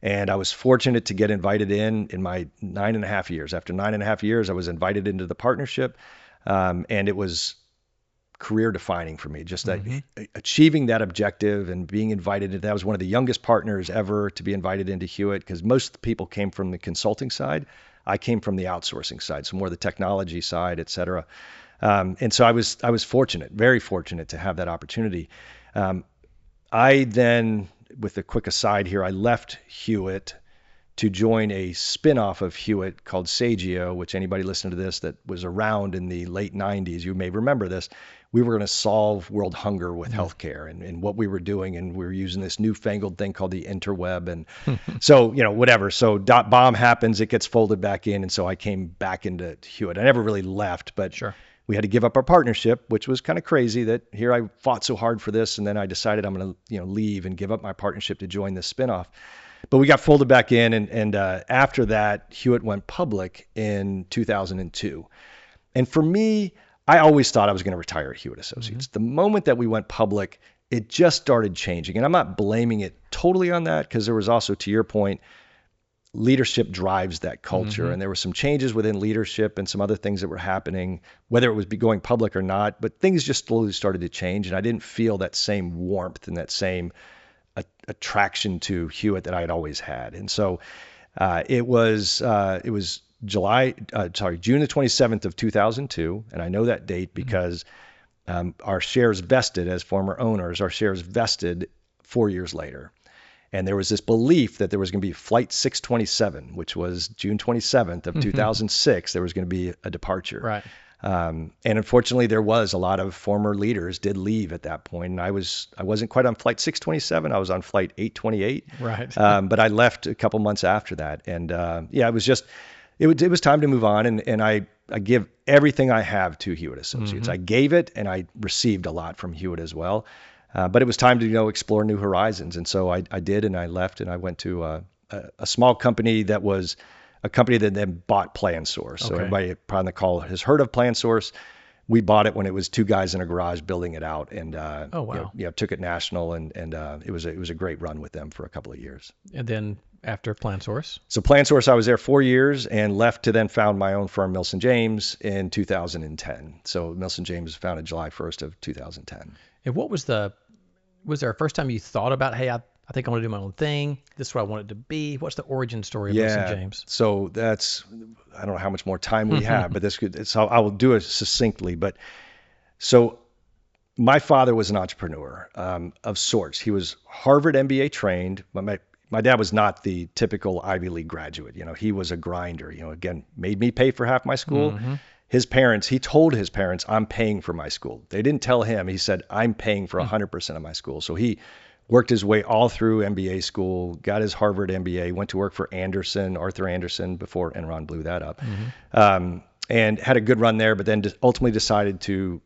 And I was fortunate to get invited in my 9.5 years. After 9.5 years, I was invited into the partnership. And it was career defining for me, just that achieving that objective and being invited into that. I was one of the youngest partners ever to be invited into Hewitt, because most people came from the consulting side. I came from the outsourcing side, so more the technology side, et cetera. And so I was fortunate, very fortunate to have that opportunity. I then, with a quick aside here, I left Hewitt to join a spin-off of Hewitt called Sagio, which anybody listening to this that was around in the late 90s, you may remember this. We were going to solve world hunger with healthcare and what we were doing. And we were using this newfangled thing called the interweb. And so, whatever. So bomb happens, it gets folded back in. And so I came back into Hewitt. I never really left, but we had to give up our partnership, which was kind of crazy that here I fought so hard for this. And then I decided I'm going to, leave and give up my partnership to join this spinoff. But we got folded back in. And after that, Hewitt went public in 2002. And for me, I always thought I was going to retire at Hewitt Associates. The moment that we went public, it just started changing. And I'm not blaming it totally on that, because there was also, to your point, leadership drives that culture. And there were some changes within leadership and some other things that were happening, whether it was going public or not, but things just slowly started to change. And I didn't feel that same warmth and that same attraction to Hewitt that I had always had. And so it was June the 27th of 2002. And I know that date because our shares vested as former owners, our shares vested 4 years later. And there was this belief that there was going to be Flight 627, which was June 27th of 2006. There was going to be a departure. Right. And unfortunately, there was a lot of former leaders did leave at that point. And I wasn't quite on Flight 627. I was on Flight 828. Right. But I left a couple months after that. And it was just, it was time to move on. And I give everything I have to Hewitt Associates. I gave it, and I received a lot from Hewitt as well. But it was time to explore new horizons. And so I did, and I left, and I went to a small company that was a company that then bought PlanSource. So everybody on the call has heard of PlanSource. We bought it when it was two guys in a garage building it out, and took it national, and it was a great run with them for a couple of years. And then after PlanSource? So PlanSource, I was there 4 years and left to then found my own firm, Millson James, in 2010. So Millson James was founded July 1st of 2010. And what was there a first time you thought about, hey, I think I want to do my own thing. This is what I want it to be. What's the origin story of Millson James? So I don't know how much more time we have, but so I will do it succinctly. But so my father was an entrepreneur of sorts. He was Harvard MBA trained. My dad was not the typical Ivy League graduate. He was a grinder. Again, made me pay for half my school. He told his parents, I'm paying for my school. They didn't tell him. He said, I'm paying for 100% of my school. So he worked his way all through MBA school, got his Harvard MBA, went to work for Arthur Andersen before Enron blew that up, and had a good run there, but then ultimately decided to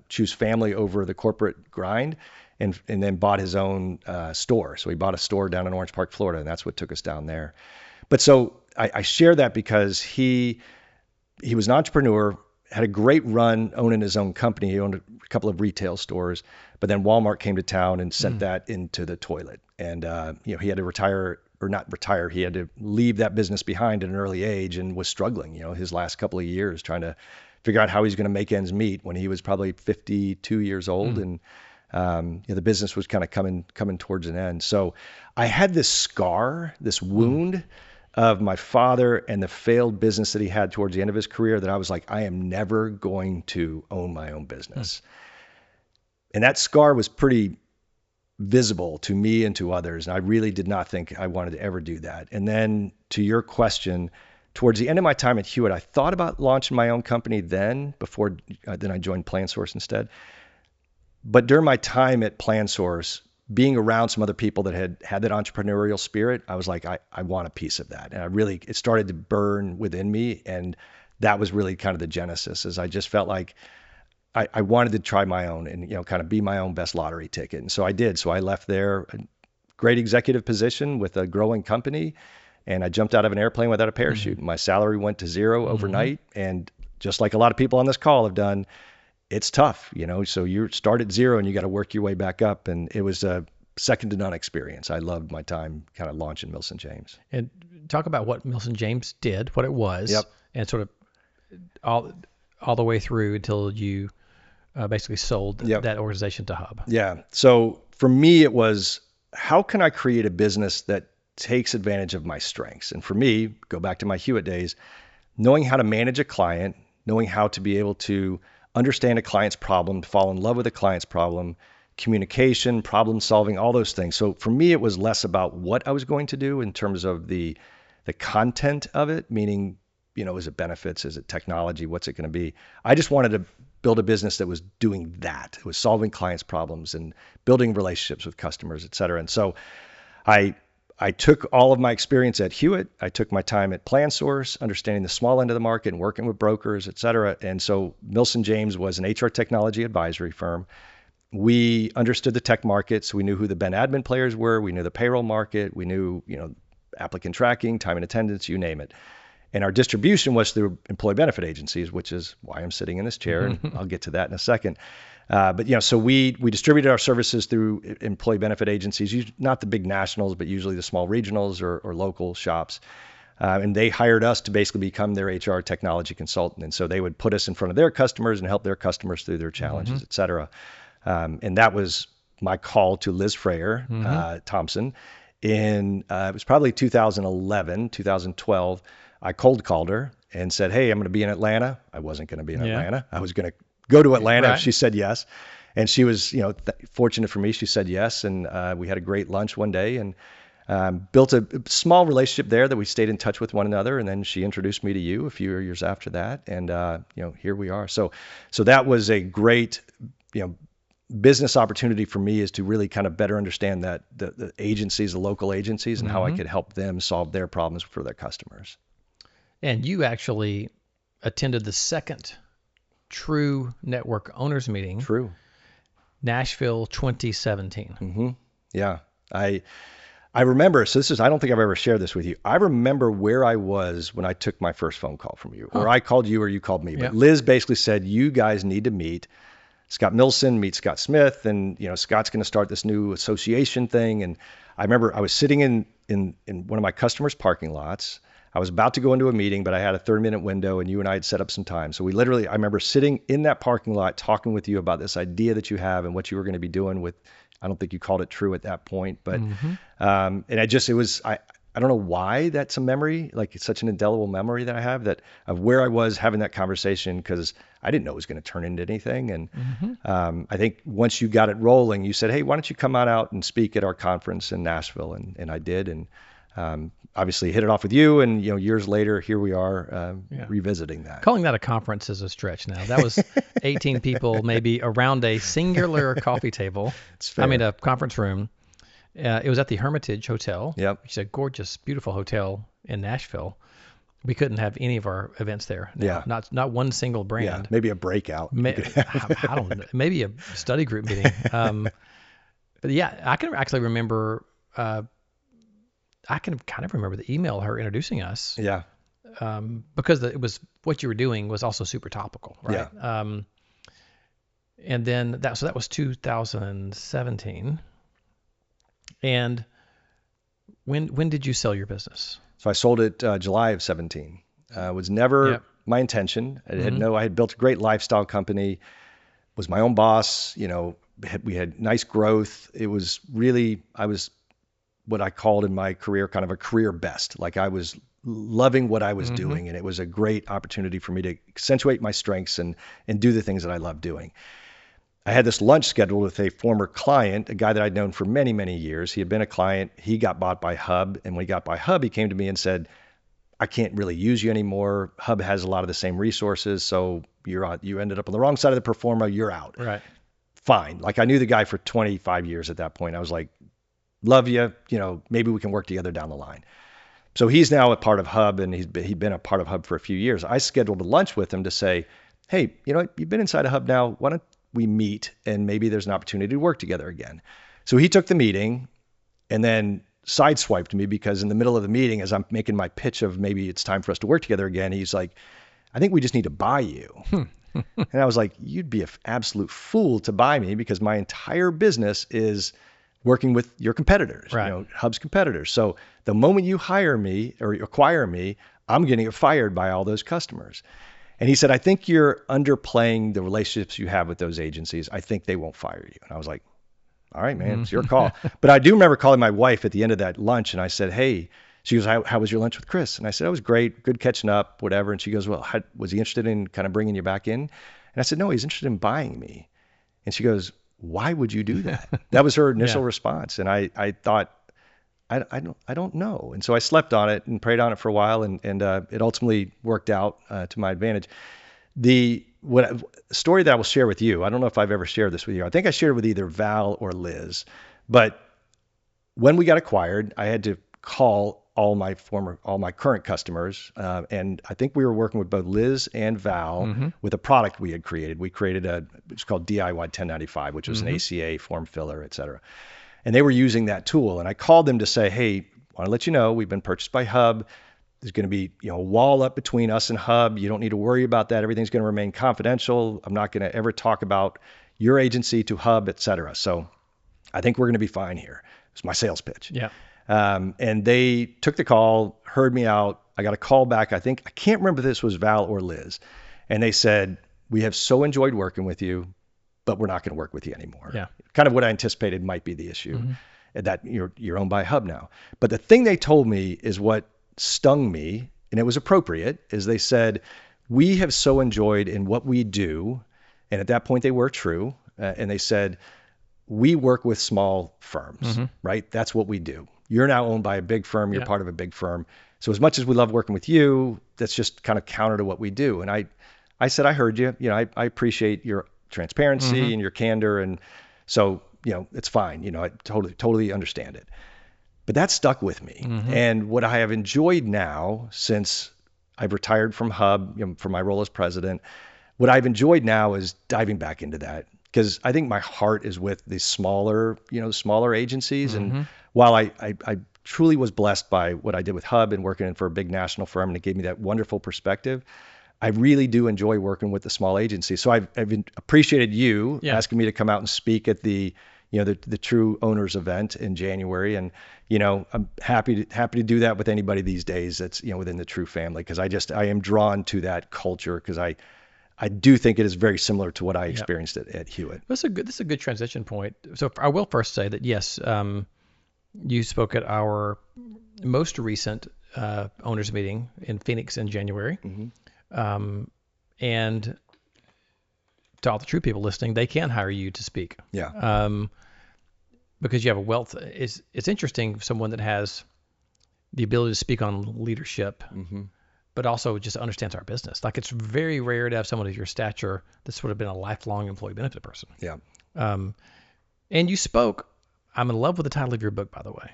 choose family over the corporate grind, and then bought his own store. So he bought a store down in Orange Park, Florida, and that's what took us down there. But so I share that because he was an entrepreneur, had a great run owning his own company. He owned a couple of retail stores, but then Walmart came to town and sent that into the toilet. And, he had to retire, or not retire. He had to leave that business behind at an early age and was struggling, his last couple of years trying to figure out how he's going to make ends meet when he was probably 52 years old. And, the business was kind of coming towards an end. So I had this scar, this wound of my father and the failed business that he had towards the end of his career, that I was like, I am never going to own my own business. And that scar was pretty visible to me and to others. And I really did not think I wanted to ever do that. And then to your question, towards the end of my time at Hewitt, I thought about launching my own company then I joined PlanSource instead. But during my time at PlanSource, being around some other people that had that entrepreneurial spirit, I was like, I want a piece of that. And it started to burn within me. And that was really kind of the genesis, is I just felt like I wanted to try my own and, kind of be my own best lottery ticket. And so I did. So I left there, a great executive position with a growing company, and I jumped out of an airplane without a parachute. My salary went to zero overnight. And just like a lot of people on this call have done, it's tough, so you start at zero and you got to work your way back up. And it was a second to none experience. I loved my time kind of launching Millson James. And talk about what Millson James did, what it was, and sort of all the way through until you basically sold that organization to Hub. Yeah. So for me, it was, how can I create a business that takes advantage of my strengths? And for me, go back to my Hewitt days, knowing how to manage a client, knowing how to be able to understand a client's problem, fall in love with a client's problem, communication, problem solving, all those things. So for me, it was less about what I was going to do in terms of the content of it, meaning, is it benefits? Is it technology? What's it going to be? I just wanted to build a business that was doing that. It was solving clients' problems and building relationships with customers, et cetera. And so I took all of my experience at Hewitt. I took my time at PlanSource, understanding the small end of the market and working with brokers, et cetera. And so Millson James was an HR technology advisory firm. We understood the tech markets. We knew who the Ben admin players were. We knew the payroll market. We knew, applicant tracking, time and attendance, you name it. And our distribution was through employee benefit agencies, which is why I'm sitting in this chair. And I'll get to that in a second. But so we distributed our services through employee benefit agencies, not the big nationals, but usually the small regionals or local shops. And they hired us to basically become their HR technology consultant. And so they would put us in front of their customers and help their customers through their challenges, et cetera. And that was my call to Liz Freyer Thompson. It was probably 2011, 2012. I cold called her and said, hey, I'm going to be in Atlanta. I wasn't going to be in Atlanta. I was going to go to Atlanta if she said yes. And she was, fortunate for me. She said yes. And we had a great lunch one day and built a small relationship there that we stayed in touch with one another. And then she introduced me to you a few years after that. And, here we are. So that was a great, business opportunity for me, is to really kind of better understand that the agencies, the local agencies, and how I could help them solve their problems for their customers. And you actually attended the second True Network Owners Meeting. True. Nashville 2017. Yeah. I remember, so I don't think I've ever shared this with you. I remember where I was when I took my first phone call from you, or I called you or you called me. But Liz basically said, you guys need to meet Scott Millson, meet Scott Smith. And, Scott's going to start this new association thing. And I remember I was sitting in one of my customers' parking lots. I was about to go into a meeting, but I had a 30-minute window and you and I had set up some time. So I remember sitting in that parking lot talking with you about this idea that you have and what you were going to be doing with, I don't think you called it True at that point, but, and I don't know why that's a memory, like it's such an indelible memory that I have of where I was having that conversation, because I didn't know it was going to turn into anything. And I think once you got it rolling, you said, hey, why don't you come on out and speak at our conference in Nashville? And I did. And obviously hit it off with you, and years later, here we are revisiting that. Calling that a conference is a stretch now. That was 18 people, maybe around a singular coffee table. A conference room. It was at the Hermitage Hotel. Yep. It's a gorgeous, beautiful hotel in Nashville. We couldn't have any of our events there. Yeah. Not one single brand. Yeah. Maybe a breakout. I don't know. Maybe a study group meeting. But yeah, I can actually remember. I can kind of remember the email, her introducing us. Yeah. Because it was what you were doing was also super topical, right? Yeah. And then that was 2017. And when did you sell your business? So I sold it July of 17. It was never my intention. I had built a great lifestyle company, was my own boss. We had nice growth. It was really, I was what I called in my career kind of a career best. Like I was loving what I was doing, and it was a great opportunity for me to accentuate my strengths and do the things that I love doing. I had this lunch scheduled with a former client, a guy that I'd known for many, many years. He had been a client. He got bought by Hub. And when he got by Hub, he came to me and said, I can't really use you anymore. Hub has a lot of the same resources, so you ended up on the wrong side of the pro forma. You're out. Right. Fine. Like, I knew the guy for 25 years at that point. I was like, love you. Maybe we can work together down the line. So he's now a part of Hub, and he'd been a part of Hub for a few years. I scheduled a lunch with him to say, hey, you've been inside of Hub now. Why don't we meet, and maybe there's an opportunity to work together again. So he took the meeting and then sideswiped me, because in the middle of the meeting, as I'm making my pitch of maybe it's time for us to work together again, he's like, I think we just need to buy you. And I was like, you'd be an absolute fool to buy me, because my entire business is working with your competitors, right. Hub's competitors. So the moment you hire me or acquire me, I'm going to get fired by all those customers. And he said, I think you're underplaying the relationships you have with those agencies. I think they won't fire you. And I was like, all right, man, it's your call. But I do remember calling my wife at the end of that lunch, and I said, hey, she goes, how was your lunch with Chris? And I said, it was great, good catching up, whatever. And she goes, well, was he interested in kind of bringing you back in? And I said, no, he's interested in buying me. And she goes, why would you do that? That was her initial response. And I thought, I don't know. And so I slept on it and prayed on it for a while, and it ultimately worked out to my advantage. The story that I will share with you, I don't know if I've ever shared this with you. I think I shared it with either Val or Liz, but when we got acquired, I had to call all my current customers. And I think we were working with both Liz and Val with a product we had created. We created it's called DIY 1095, which was an ACA form filler, et cetera. And they were using that tool. And I called them to say, hey, I want to let you know, we've been purchased by Hub. There's going to be, a wall up between us and Hub. You don't need to worry about that. Everything's going to remain confidential. I'm not going to ever talk about your agency to Hub, et cetera. So I think we're going to be fine here. It's my sales pitch. Yeah. And they took the call, heard me out. I got a call back. I can't remember if this was Val or Liz. And they said, we have so enjoyed working with you, but we're not going to work with you anymore. Yeah. Kind of what I anticipated might be the issue, that you're owned by Hub now. But the thing they told me is what stung me, and it was appropriate, is they said, we have so enjoyed in what we do. And at that point they were true. And they said, we work with small firms, right? That's what we do. You're now owned by a big firm. You're part of a big firm. So as much as we love working with you, that's just kind of counter to what we do. And I said, I heard you. I appreciate your transparency and your candor. And so, it's fine. I totally understand it. But that stuck with me. And what I have enjoyed now, since I've retired from Hub, from my role as president, what I've enjoyed now is diving back into that. Because I think my heart is with the smaller agencies. And while I truly was blessed by what I did with Hub and working for a big national firm, and it gave me that wonderful perspective, I really do enjoy working with the small agencies. So I've appreciated you asking me to come out and speak at the True Owners event in January. And, I'm happy to do that with anybody these days that's, within the True family, because I am drawn to that culture, because I do think it is very similar to what I experienced at Hewitt. This is a good transition point. So I will first say that, yes, you spoke at our most recent owners meeting in Phoenix in January. And to all the True people listening, they can hire you to speak. Yeah. Because you have a wealth. It's interesting, someone that has the ability to speak on leadership, but also just understands our business. Like, it's very rare to have someone of your stature that's sort of been a lifelong employee benefit person. Yeah. And you spoke, I'm in love with the title of your book, by the way,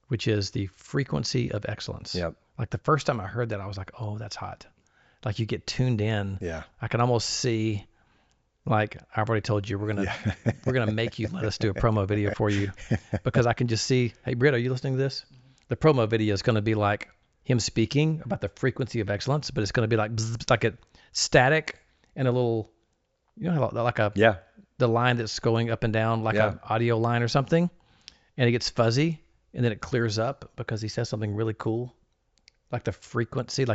which is The Frequency of Excellence. Yep. Like, the first time I heard that, I was like, oh, that's hot. Like, you get tuned in. Yeah. I can almost see, like, I've already told you, we're gonna make you let us do a promo video for you, because I can just see, hey, Britt, are you listening to this? The promo video is going to be like him speaking about the frequency of excellence, but it's going to be like bzz, like a static and a little, like the line that's going up and down, like an audio line or something, and it gets fuzzy and then it clears up because he says something really cool, like the frequency,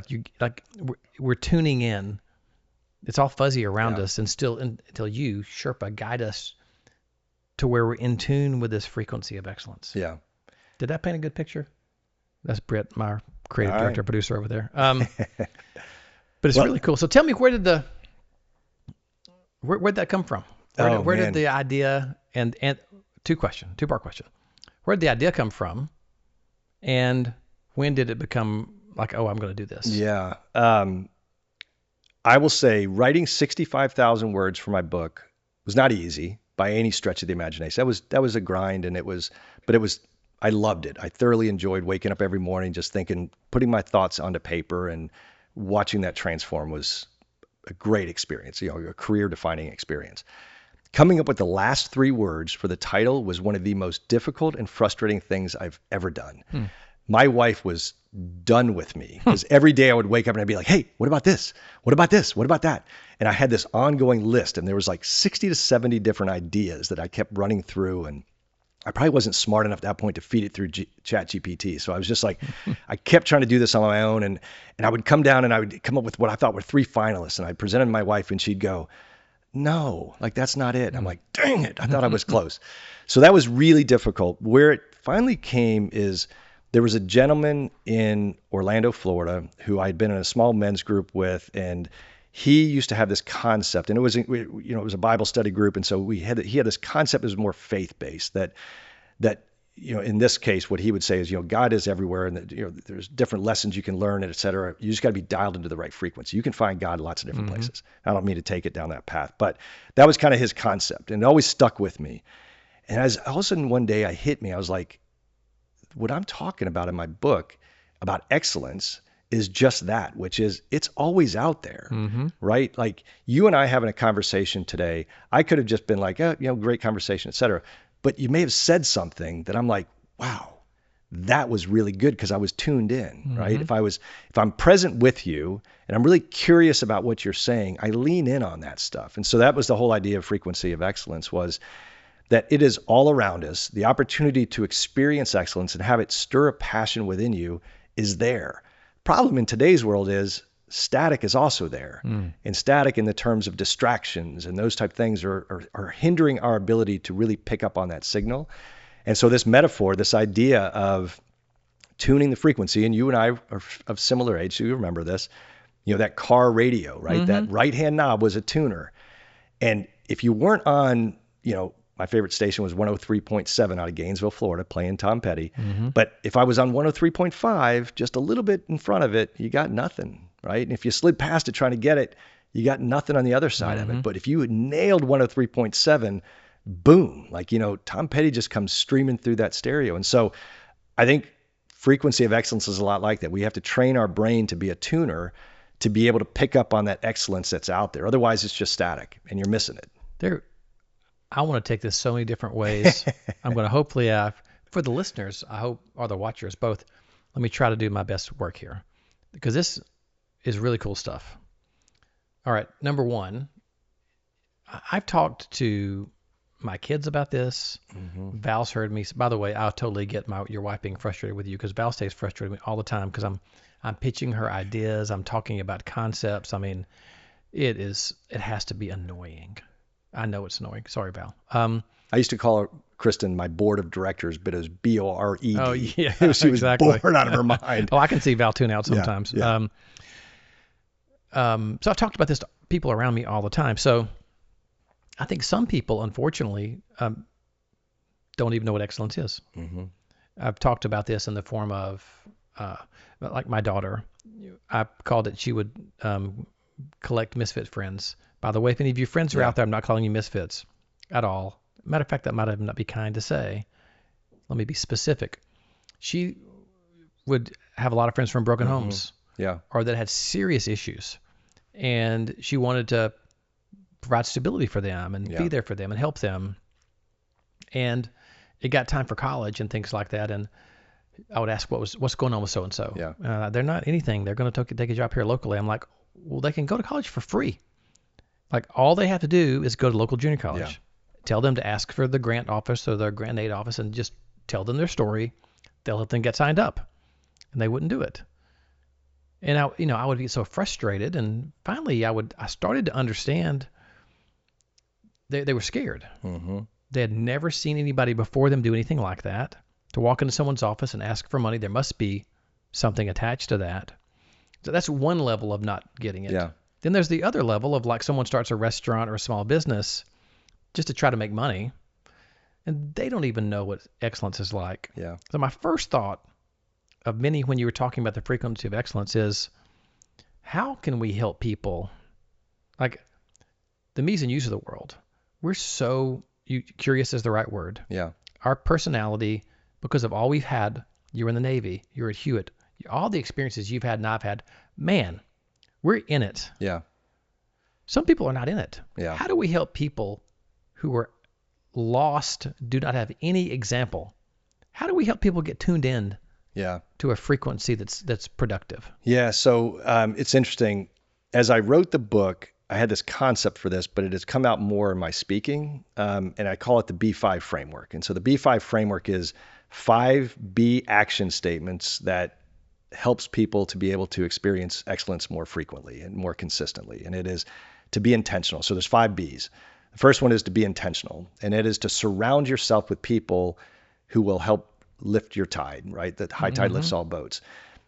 we're tuning in. It's all fuzzy around us, and still until you, Sherpa, guide us to where we're in tune with this frequency of excellence. Yeah. Did that paint a good picture? That's Britt, my creative director, producer over there. But it's really cool. So tell me, where'd that come from? Where did the idea, and two-part question. Where did the idea come from? And when did it become like, oh, I'm going to do this? Yeah. I will say writing 65,000 words for my book was not easy by any stretch of the imagination. That was a grind, and I loved it. I thoroughly enjoyed waking up every morning just thinking, putting my thoughts onto paper and watching that transform was a great experience, a career-defining experience. Coming up with the last 3 words for the title was one of the most difficult and frustrating things I've ever done. My wife was done with me because every day I would wake up and I'd be like, hey, what about this? What about this? What about that? And I had this ongoing list, and there was like 60 to 70 different ideas that I kept running through, and I probably wasn't smart enough at that point to feed it through ChatGPT. So I was just like, I kept trying to do this on my own, and I would come down and I would come up with what I thought were 3 finalists, and I'd present it to my wife, and she'd go, no, like that's not it. I'm like, dang it, I thought I was close. So that was really difficult. Where it finally came is there was a gentleman in Orlando, Florida, who I'd been in a small men's group with, and he used to have this concept, and it was a Bible study group, and so he had this concept that was more faith-based, that in this case, what he would say is, God is everywhere, and that, there's different lessons you can learn, et cetera. You just got to be dialed into the right frequency. You can find God in lots of different places. I don't mean to take it down that path, but that was kind of his concept, and it always stuck with me. And as all of a sudden one day I was like, what I'm talking about in my book about excellence is just that, which is it's always out there, right? Like you and I having a conversation today, I could have just been like, great conversation, et cetera. But you may have said something that I'm like, wow, that was really good because I was tuned in, right? If I'm present with you and I'm really curious about what you're saying, I lean in on that stuff. And so that was the whole idea of frequency of excellence, was that it is all around us. The opportunity to experience excellence and have it stir a passion within you is there. Problem in today's world is static is also there. And static in the terms of distractions and those type of things are hindering our ability to really pick up on that signal. And so this metaphor, this idea of tuning the frequency, and you and I are of similar age, so you remember this, that car radio, right? That right-hand knob was a tuner. And if you weren't on, my favorite station was 103.7 out of Gainesville, Florida, playing Tom Petty. But if I was on 103.5, just a little bit in front of it, you got nothing, right? And if you slid past it trying to get it, you got nothing on the other side of it. But if you had nailed 103.7, boom, like, Tom Petty just comes streaming through that stereo. And so I think frequency of excellence is a lot like that. We have to train our brain to be a tuner to be able to pick up on that excellence that's out there. Otherwise, it's just static and you're missing it. I want to take this so many different ways. I'm going to hopefully, for the listeners, I hope, or the watchers, both, let me try to do my best work here, because this is really cool stuff. All right, number one, I've talked to my kids about this. Val's heard me. By the way, I'll totally get your wife being frustrated with you, because Val stays frustrated with me all the time because I'm pitching her ideas. I'm talking about concepts. I mean, it has to be annoying. I know it's annoying. Sorry, Val. I used to call her, Kristen, my board of directors, but it was B-O-R-E-D. Oh, yeah, she was exactly. bored out of her mind. Oh, I can see Val tune out sometimes. Yeah. So I've talked about this to people around me all the time. So I think some people, unfortunately, don't even know what excellence is. I've talked about this in the form of, like my daughter, I called it, she would collect misfit friends. By the way, if any of your friends are out there, I'm not calling you misfits at all. Matter of fact, that might even not be kind to say. Let me be specific. She would have a lot of friends from broken homes, or that had serious issues, and she wanted to provide stability for them and be there for them and help them. And it got time for college and things like that, and I would ask what's going on with so and so. They're not anything. They're going to take a job here locally. I'm like, well, they can go to college for free. Like, all they have to do is go to local junior college. Tell them to ask for the grant office or the grant aid office and just tell them their story. They'll help them get signed up. And they wouldn't do it. And I would be so frustrated. And finally, I started to understand they were scared. They had never seen anybody before them do anything like that. To walk into someone's office and ask for money, there must be something attached to that. So that's one level of not getting it. Then there's the other level of, like, someone starts a restaurant or a small business just to try to make money, and they don't even know what excellence is like. So my first thought of many when you were talking about the frequency of excellence is, how can we help people? Like the me's and you's of the world. We're so, curious is the right word. Yeah. Our personality, because of all we've had, you were in the Navy, you're at Hewitt, all the experiences you've had and I've had, man, we're in it. Yeah. Some people are not in it. Yeah. How do we help people who are lost, do not have any example? How do we help people get tuned in Yeah. to a frequency that's productive? Yeah. So it's interesting. As I wrote the book, I had this concept for this, but it has come out more in my speaking, and I call it the B5 framework. And so the B5 framework is 5 B action statements that helps people to be able to experience excellence more frequently and more consistently. And it is to be intentional. So there's 5 B's. The first one is to be intentional, and it is to surround yourself with people who will help lift your tide, right? That high tide lifts all boats.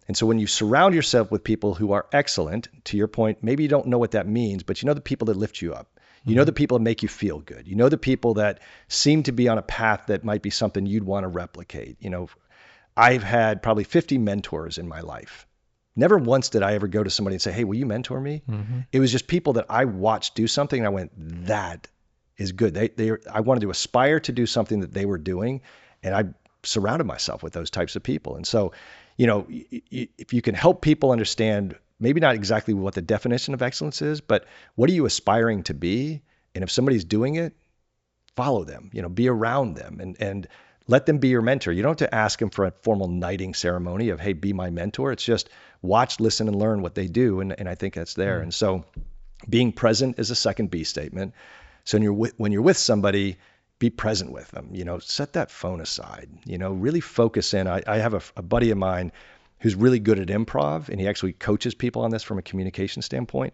And so when you surround yourself with people who are excellent, to your point, maybe you don't know what that means, but you know the people that lift you up. You know the people that make you feel good. You know the people that seem to be on a path that might be something you'd want to replicate. You know, I've had probably 50 mentors in my life. Never once did I ever go to somebody and say, hey, will you mentor me? It was just people that I watched do something and I went, that is good. I wanted to aspire to do something that they were doing, and I surrounded myself with those types of people. And so, you know, if you can help people understand maybe not exactly what the definition of excellence is, but what are you aspiring to be? And if somebody's doing it, follow them, you know, be around them and let them be your mentor. You don't have to ask them for a formal knighting ceremony of, hey, be my mentor. It's just watch, listen, and learn what they do. And I think that's there. And so being present is a second B statement. So when you're with somebody, be present with them, you know, set that phone aside, you know, really focus in. I have a buddy of mine who's really good at improv, and he actually coaches people on this from a communication standpoint.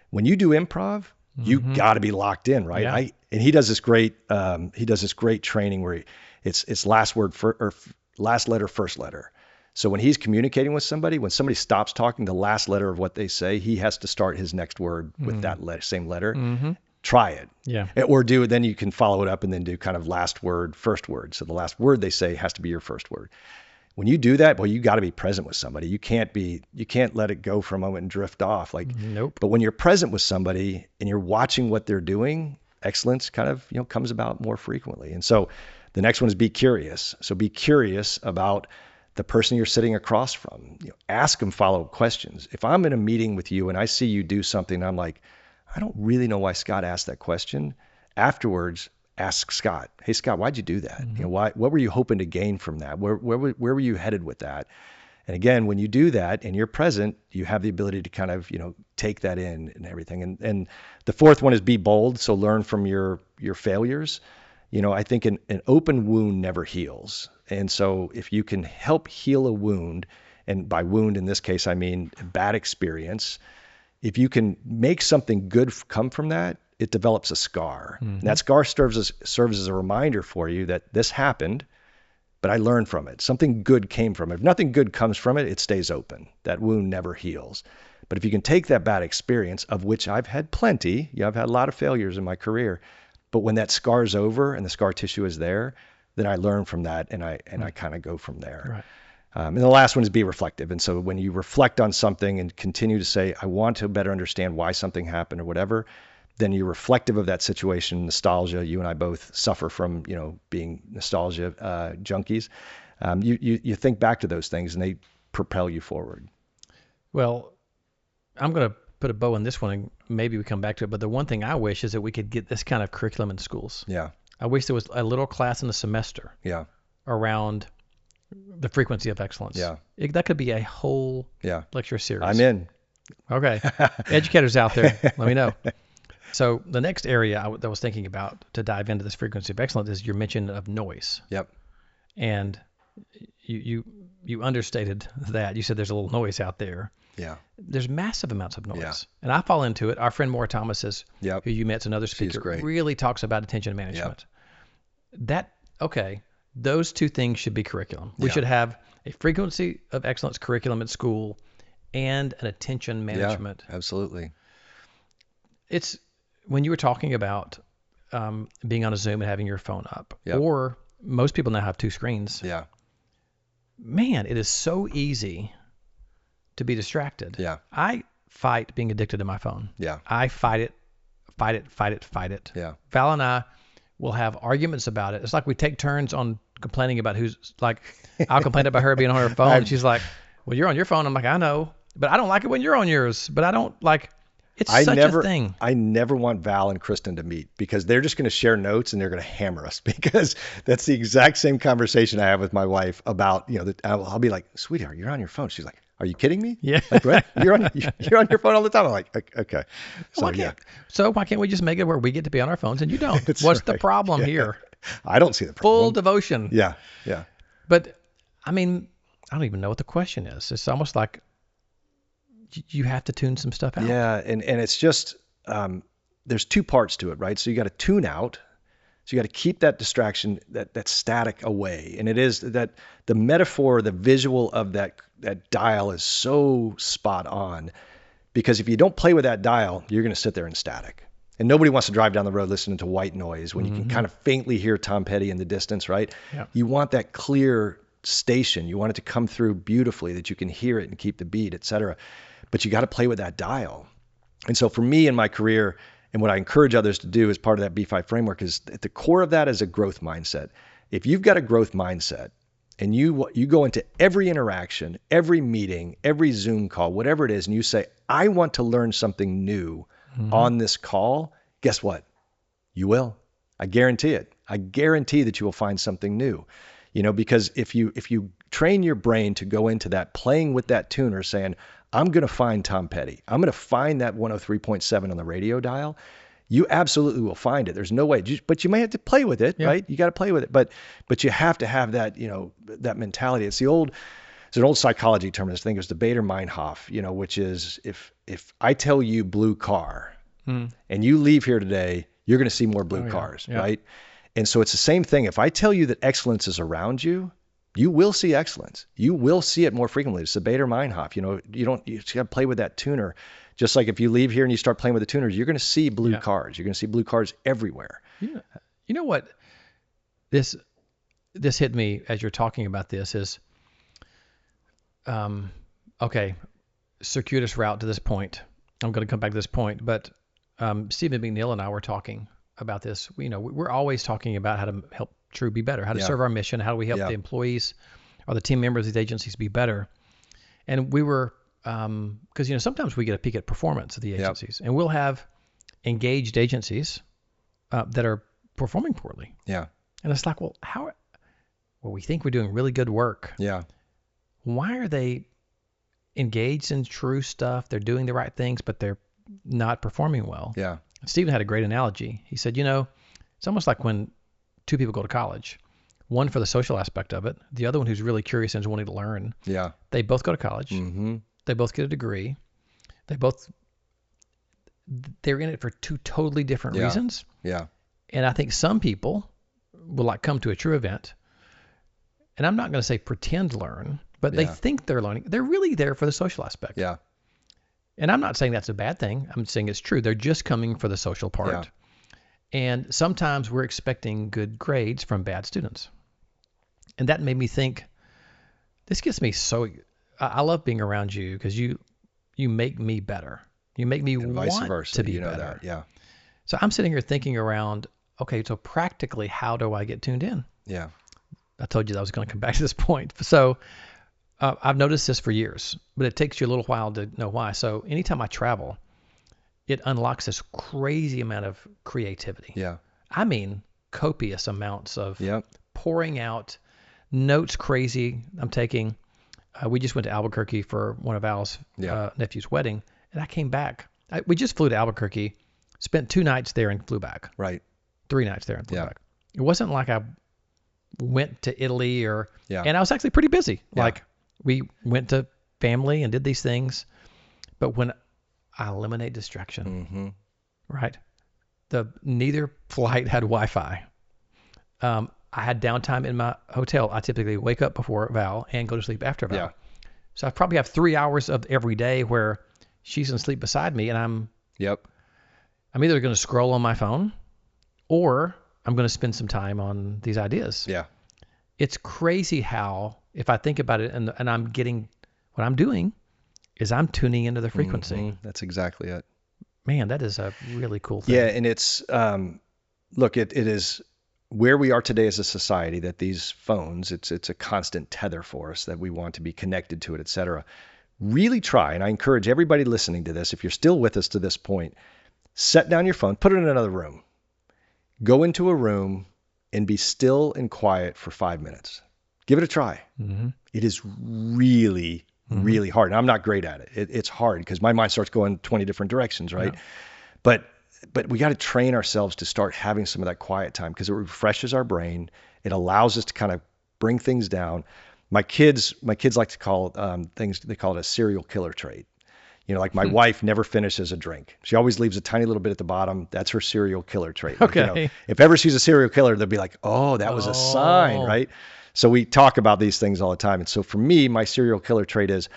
When you do improv, you got to be locked in, right? Yeah. And he does this great training where it's last word or last letter, first letter. So when he's communicating with somebody, when somebody stops talking, the last letter of what they say, he has to start his next word with that same letter. Try it. Yeah. Or then you can follow it up and then do kind of last word, first word. So the last word they say has to be your first word. When you do that, well, you got to be present with somebody. You can't let it go for a moment and drift off. Like, Nope. But when you're present with somebody and you're watching what they're doing, excellence kind of, you know, comes about more frequently. And so the next one is be curious. So be curious about the person you're sitting across from. You know, ask them follow-up questions. If I'm in a meeting with you and I see you do something, and I'm like, I don't really know why Scott asked that question. Afterwards, ask Scott, hey, Scott, why'd you do that? You know, what were you hoping to gain from that? Where were you headed with that? And again, when you do that and you're present, you have the ability to kind of, you know, take that in and everything. And the fourth one is be bold. So learn from your failures. You know, I think an open wound never heals. And so if you can help heal a wound, and by wound in this case, I mean a bad experience, if you can make something good come from that, it develops a scar. And that scar serves as a reminder for you that this happened, but I learned from it. Something good came from it. If nothing good comes from it, it stays open. That wound never heals. But if you can take that bad experience, of which I've had plenty, I've had a lot of failures in my career, but when that scar's over and the scar tissue is there, then I learn from that and I kind of go from there. Right. And the last one is be reflective. And so when you reflect on something and continue to say, I want to better understand why something happened or whatever, then you're reflective of that situation, nostalgia. You and I both suffer from, you know, being nostalgia junkies. You think back to those things and they propel you forward. Well, I'm going to put a bow on this one and maybe we come back to it. But the one thing I wish is that we could get this kind of curriculum in schools. Yeah. I wish there was a little class in the semester Yeah. around the frequency of excellence. Yeah. That could be a whole lecture series. I'm in. Okay. Educators out there, let me know. So the next area I was thinking about to dive into this frequency of excellence is your mention of noise. Yep. And you understated that. You said there's a little noise out there. Yeah. There's massive amounts of noise. Yeah. And I fall into it. Our friend Maura Thomas, who you met's another speaker, great. really talks about attention management. Those two things should be curriculum. We should have a frequency of excellence curriculum at school and an attention management. Yeah, absolutely. It's when you were talking about being on a Zoom and having your phone up, or most people now have two screens. Yeah. man, it is so easy to be distracted. Yeah. I fight being addicted to my phone. Yeah. I fight it. Yeah. Val and I will have arguments about it. It's like we take turns on complaining about who's like, I'll complain about her being on her phone. And she's like, well, you're on your phone. I'm like, I know, but I don't like it when you're on yours. But I don't like, it's such a thing. I never want Val and Kristen to meet because they're just going to share notes and they're going to hammer us because that's the exact same conversation I have with my wife about, I'll be like, sweetheart, you're on your phone. She's like, are you kidding me? Yeah. Like, what? You're on your phone all the time. I'm like, okay. So, why can't we just make it where we get to be on our phones and you don't? That's What's the right. problem here? I don't see the problem. Full devotion. Yeah. Yeah. But I mean, I don't even know what the question is. It's almost like you have to tune some stuff out. Yeah. And it's just, there's two parts to it, right? So you got to tune out. So you got to keep that distraction, that static away. And it is that the metaphor, the visual of that dial is so spot on, because if you don't play with that dial, you're going to sit there in static. And nobody wants to drive down the road listening to white noise when you can kind of faintly hear Tom Petty in the distance, right? Yeah. You want that clear station. You want it to come through beautifully, that you can hear it and keep the beat, et cetera. But you got to play with that dial. And so for me in my career, and what I encourage others to do as part of that B5 framework, is at the core of that is a growth mindset. If you've got a growth mindset and you go into every interaction, every meeting, every Zoom call, whatever it is, and you say, I want to learn something new on this call, guess what? You will. I guarantee it. I guarantee that you will find something new. Because if you train your brain to go into that, playing with that tuner, saying, I'm going to find Tom Petty, I'm going to find that 103.7 on the radio dial, you absolutely will find it. There's no way, but you may have to play with it, right? You got to play with it, but you have to have that, that mentality. It's an old psychology term. I think it was the Bader-Meinhof, which is if I tell you blue car and you leave here today, you're going to see more blue cars, right? And so it's the same thing. If I tell you that excellence is around you, you will see excellence. You will see it more frequently. It's the Bader-Meinhof. You just got to play with that tuner. Just like if you leave here and you start playing with the tuners, you're going to see blue cars. You're going to see blue cars everywhere. You know what? This hit me as you're talking about this is, okay, circuitous route to this point. I'm going to come back to this point, but Stephen McNeil and I were talking about this. We're always talking about how to help True be better, how to serve our mission, how do we help the employees or the team members of these agencies be better. And we were, because sometimes we get a peek at performance of the agencies, and we'll have engaged agencies that are performing poorly. Yeah. And it's like, well, we think we're doing really good work. Yeah. Why are they engaged in True stuff? They're doing the right things, but they're not performing well. Yeah. Stephen had a great analogy. He said, it's almost like when two people go to college, one for the social aspect of it, the other one who's really curious and is wanting to learn. Yeah. They both go to college. Mm-hmm. They both get a degree. They're in it for two totally different reasons. Yeah. And I think some people will come to a True event, and I'm not going to say pretend learn, but they think they're learning. They're really there for the social aspect. Yeah. And I'm not saying that's a bad thing. I'm saying it's true. They're just coming for the social part. Yeah. And sometimes we're expecting good grades from bad students. And that made me think, this gets me so, I love being around you because you make me better. You make me want vice versa, to be better. That. Yeah. So I'm sitting here thinking around, okay, so practically, how do I get tuned in? Yeah. I told you that I was going to come back to this point. So I've noticed this for years, but it takes you a little while to know why. So anytime I travel, it unlocks this crazy amount of creativity. Yeah. I mean, copious amounts of pouring out notes. Crazy. I'm taking, we just went to Albuquerque for one of Al's nephew's wedding, and I came back. We just flew to Albuquerque, spent 2 nights there and flew back. Right. 3 nights there and flew back. It wasn't like I went to Italy and I was actually pretty busy. Yeah. Like we went to family and did these things, but when I eliminate distraction, right? Neither flight had Wi-Fi. I had downtime in my hotel. I typically wake up before Val and go to sleep after Val. Yeah. So I probably have 3 hours of every day where she's going to sleep beside me, and I'm either going to scroll on my phone or I'm going to spend some time on these ideas. Yeah. it's crazy how, if I think about it, and I'm getting, what I'm doing is I'm tuning into the frequency. Mm-hmm. That's exactly it. Man, that is a really cool thing. Yeah, and it's look, it is where we are today as a society, that these phones, it's a constant tether for us, that we want to be connected to it, et cetera. Really try, and I encourage everybody listening to this, if you're still with us to this point, set down your phone, put it in another room. Go into a room and be still and quiet for 5 minutes. Give it a try. Mm-hmm. It is really, really hard. And I'm not great at it. It's hard because my mind starts going 20 different directions, right? Yeah. But we got to train ourselves to start having some of that quiet time, because it refreshes our brain. It allows us to kind of bring things down. My kids like to call things, they call it a serial killer trait. You know, like my wife never finishes a drink. She always leaves a tiny little bit at the bottom. That's her serial killer trait. Like, Okay. you know, if ever she's a serial killer, they'll be like, oh, that was a sign, right? So we talk about these things all the time. And so for me, my serial killer trait is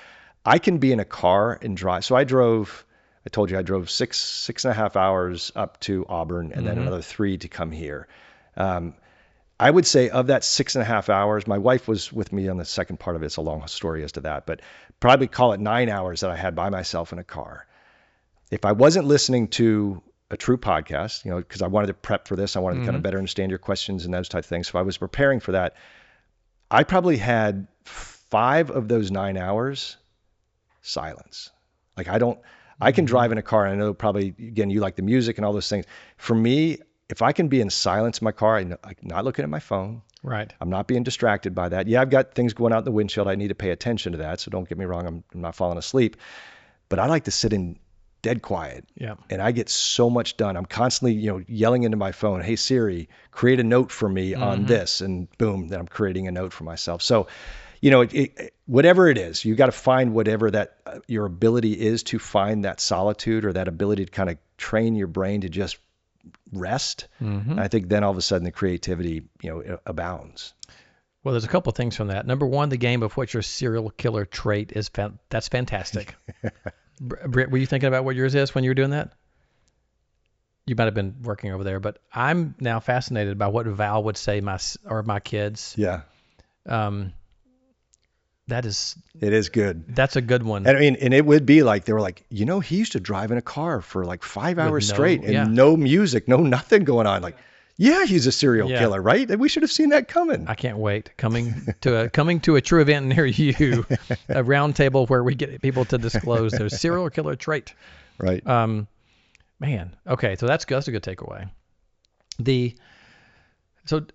I can be in a car and drive. So I told you I drove six and a half hours up to Auburn, and then another 3 to come here. I would say of that 6.5 hours, my wife was with me on the second part of it. It's a long story as to that, but probably call it 9 hours that I had by myself in a car. If I wasn't listening to a true podcast, you know, because I wanted to prep for this, I wanted to kind of better understand your questions and those type of things. So if I was preparing for that, I probably had 5 of those 9 hours silence. Like I can drive in a car, and I know probably, again, you like the music and all those things. For me, if I can be in silence in my car, I'm not looking at my phone. Right. I'm not being distracted by that. Yeah, I've got things going out in the windshield. I need to pay attention to that. So don't get me wrong. I'm not falling asleep. But I like to sit in dead quiet. Yeah. And I get so much done. I'm constantly, yelling into my phone, hey, Siri, create a note for me on this. And boom, then I'm creating a note for myself. So, whatever it is, you got to find whatever that your ability is to find that solitude, or that ability to kind of train your brain to just rest. And I think then all of a sudden the creativity, abounds. Well, there's a couple of things from that. Number one, the game of what your serial killer trait is. That's fantastic. Britt, were you thinking about what yours is when you were doing that? You might have been working over there, but I'm now fascinated by what Val would say my kids. Yeah. It is good. That's a good one. And I mean, and it would be like, they were like, he used to drive in a car for like 5 hours straight and no music, no nothing going on. Like, yeah, he's a serial killer, right? And we should have seen that coming. I can't wait. Coming to a true event near you, a round table where we get people to disclose their serial killer trait. Right. Man. Okay. So that's a good takeaway. So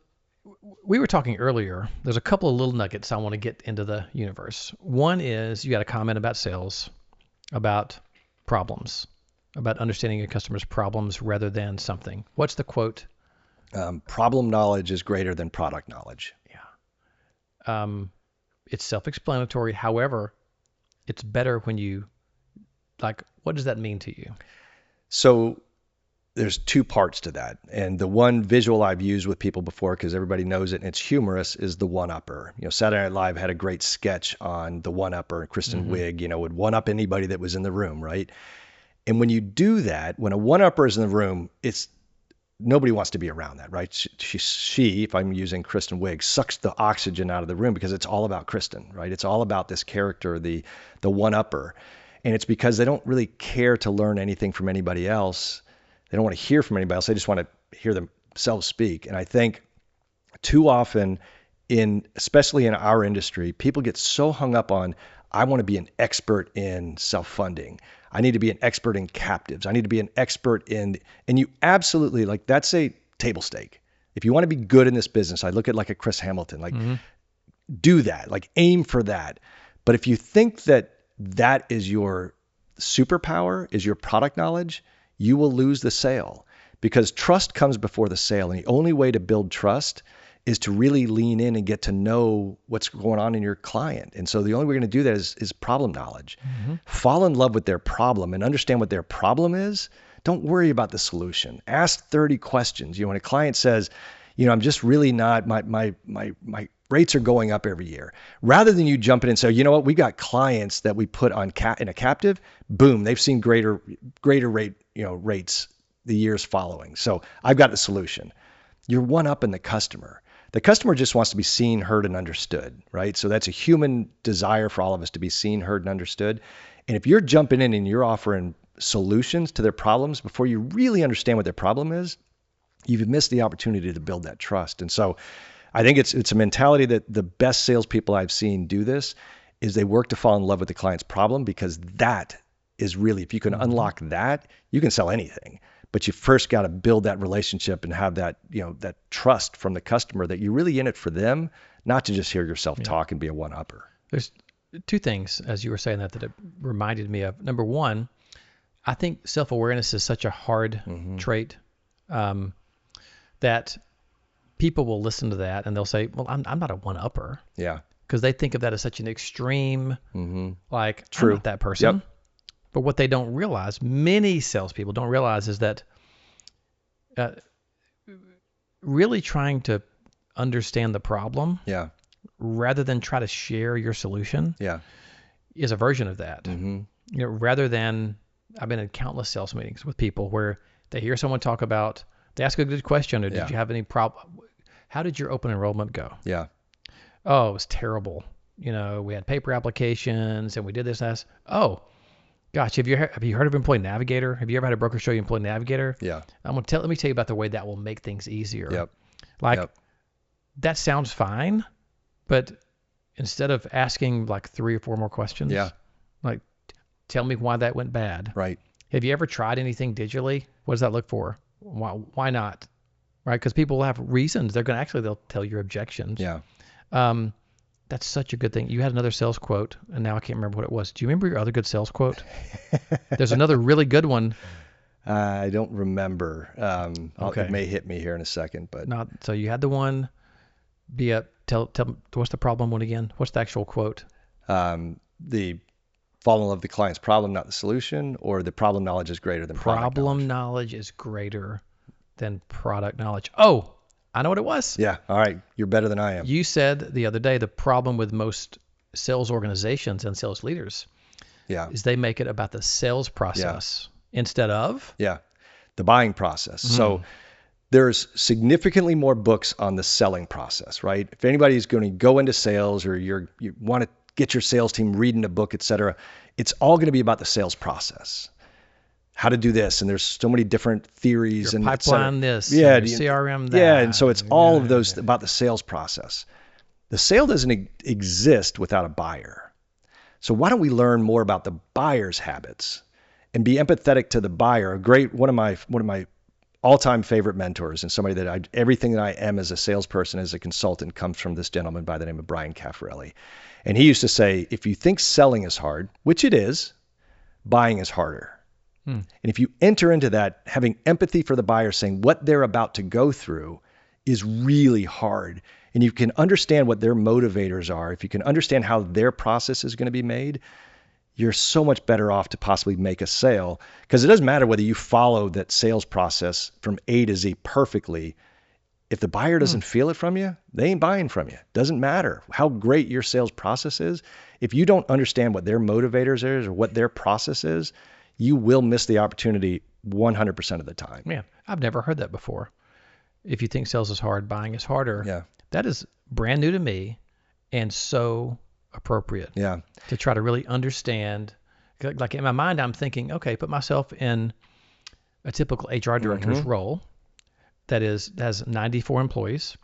we were talking earlier, there's a couple of little nuggets I want to get into the universe. One is, you got a comment about sales, about problems, about understanding your customer's problems rather than something. What's the quote? Problem knowledge is greater than product knowledge. Yeah. It's self-explanatory. However, it's better when you, what does that mean to you? So there's 2 parts to that. And the one visual I've used with people before, because everybody knows it and it's humorous, is the one-upper. Saturday Night Live had a great sketch on the one-upper. Kristen Wiig, would one-up anybody that was in the room, right? And when you do that, when a one-upper is in the room, nobody wants to be around that, right? She, if I'm using Kristen Wiig, sucks the oxygen out of the room, because it's all about Kristen, right? It's all about this character, the one-upper. And it's because they don't really care to learn anything from anybody else. They don't want to hear from anybody else. They just want to hear themselves speak. And I think too often, especially in our industry, people get so hung up on, I want to be an expert in self-funding. I need to be an expert in captives. I need to be an expert and you absolutely, that's a table stake. If you want to be good in this business, I look at like a Chris Hamilton, do that, aim for that. But if you think that is your superpower, is your product knowledge, you will lose the sale, because trust comes before the sale. And the only way to build trust is to really lean in and get to know what's going on in your client. And so the only way we're going to do that is problem knowledge. Fall in love with their problem and understand what their problem is. Don't worry about the solution. Ask 30 questions. When a client says, I'm just really not, my rates are going up every year. Rather than you jump in and say, you know what, we got clients that we put on in a captive, boom, they've seen greater rate, rates the years following. So I've got the solution. You're one up in the customer. The customer just wants to be seen, heard, and understood, right? So that's a human desire for all of us to be seen, heard, and understood. And if you're jumping in and you're offering solutions to their problems before you really understand what their problem is, you've missed the opportunity to build that trust. And so I think it's a mentality that the best salespeople I've seen do this is they work to fall in love with the client's problem, because that is really, if you can unlock that, you can sell anything. But you first got to build that relationship and have that, that trust from the customer that you're really in it for them, not to just hear yourself talk and be a one-upper. There's two things, as you were saying that it reminded me of. Number one, I think self-awareness is such a hard trait that people will listen to that and they'll say, well, I'm not a one-upper. Yeah. Because they think of that as such an extreme, like, True. I'm not that person. Yep. But what they don't realize, many salespeople don't realize, is that really trying to understand the problem rather than try to share your solution is a version of that. Rather than, I've been in countless sales meetings with people where they hear someone talk about, they ask a good question, or did you have any problem? How did your open enrollment go? Yeah. Oh, it was terrible. We had paper applications and we did this and that. Oh, gosh, have you heard of Employee Navigator? Have you ever had a broker show you Employee Navigator? Yeah. Let me tell you about the way that will make things easier. Yep. That sounds fine, but instead of asking like 3 or 4 more questions, like, tell me why that went bad. Right. Have you ever tried anything digitally? What does that look for? Why not? Right? Because people will have reasons. They'll tell your objections. Yeah. That's such a good thing. You had another sales quote, and now I can't remember what it was. Do you remember your other good sales quote? There's another really good one. I don't remember. Okay. It may hit me here in a second, but So you had the one. Tell what's the problem one again? What's the actual quote? The fall in love with the client's problem, not the solution, or the problem knowledge is greater than product problem knowledge is greater than product knowledge. Oh, I know what it was. Yeah. All right. You're better than I am. You said the other day the problem with most sales organizations and sales leaders is they make it about the sales process instead of the buying process. So there's significantly more books on the selling process, right? If anybody's going to go into sales, or you want to get your sales team reading a book, et cetera, it's all going to be about the sales process. How to do this, and there's so many different theories, your and pipeline this, your CRM that. Yeah, and so it's all of those about the sales process. The sale doesn't exist without a buyer. So why don't we learn more about the buyer's habits and be empathetic to the buyer? One of my all-time favorite mentors, and somebody that everything that I am as a salesperson, as a consultant, comes from this gentleman by the name of Brian Caffarelli. And he used to say, if you think selling is hard, which it is, buying is harder. And if you enter into that, having empathy for the buyer, saying what they're about to go through is really hard. And you can understand what their motivators are. If you can understand how their process is going to be made, you're so much better off to possibly make a sale. Because it doesn't matter whether you follow that sales process from A to Z perfectly. If the buyer doesn't feel it from you, they ain't buying from you. Doesn't matter how great your sales process is. If you don't understand what their motivators is or what their process is, you will miss the opportunity 100% of the time. Man, I've never heard that before. If you think sales is hard, buying is harder. Yeah. That is brand new to me and so appropriate. Yeah. To try to really understand. Like in my mind, I'm thinking, okay, put myself in a typical HR director's role that has 94 employees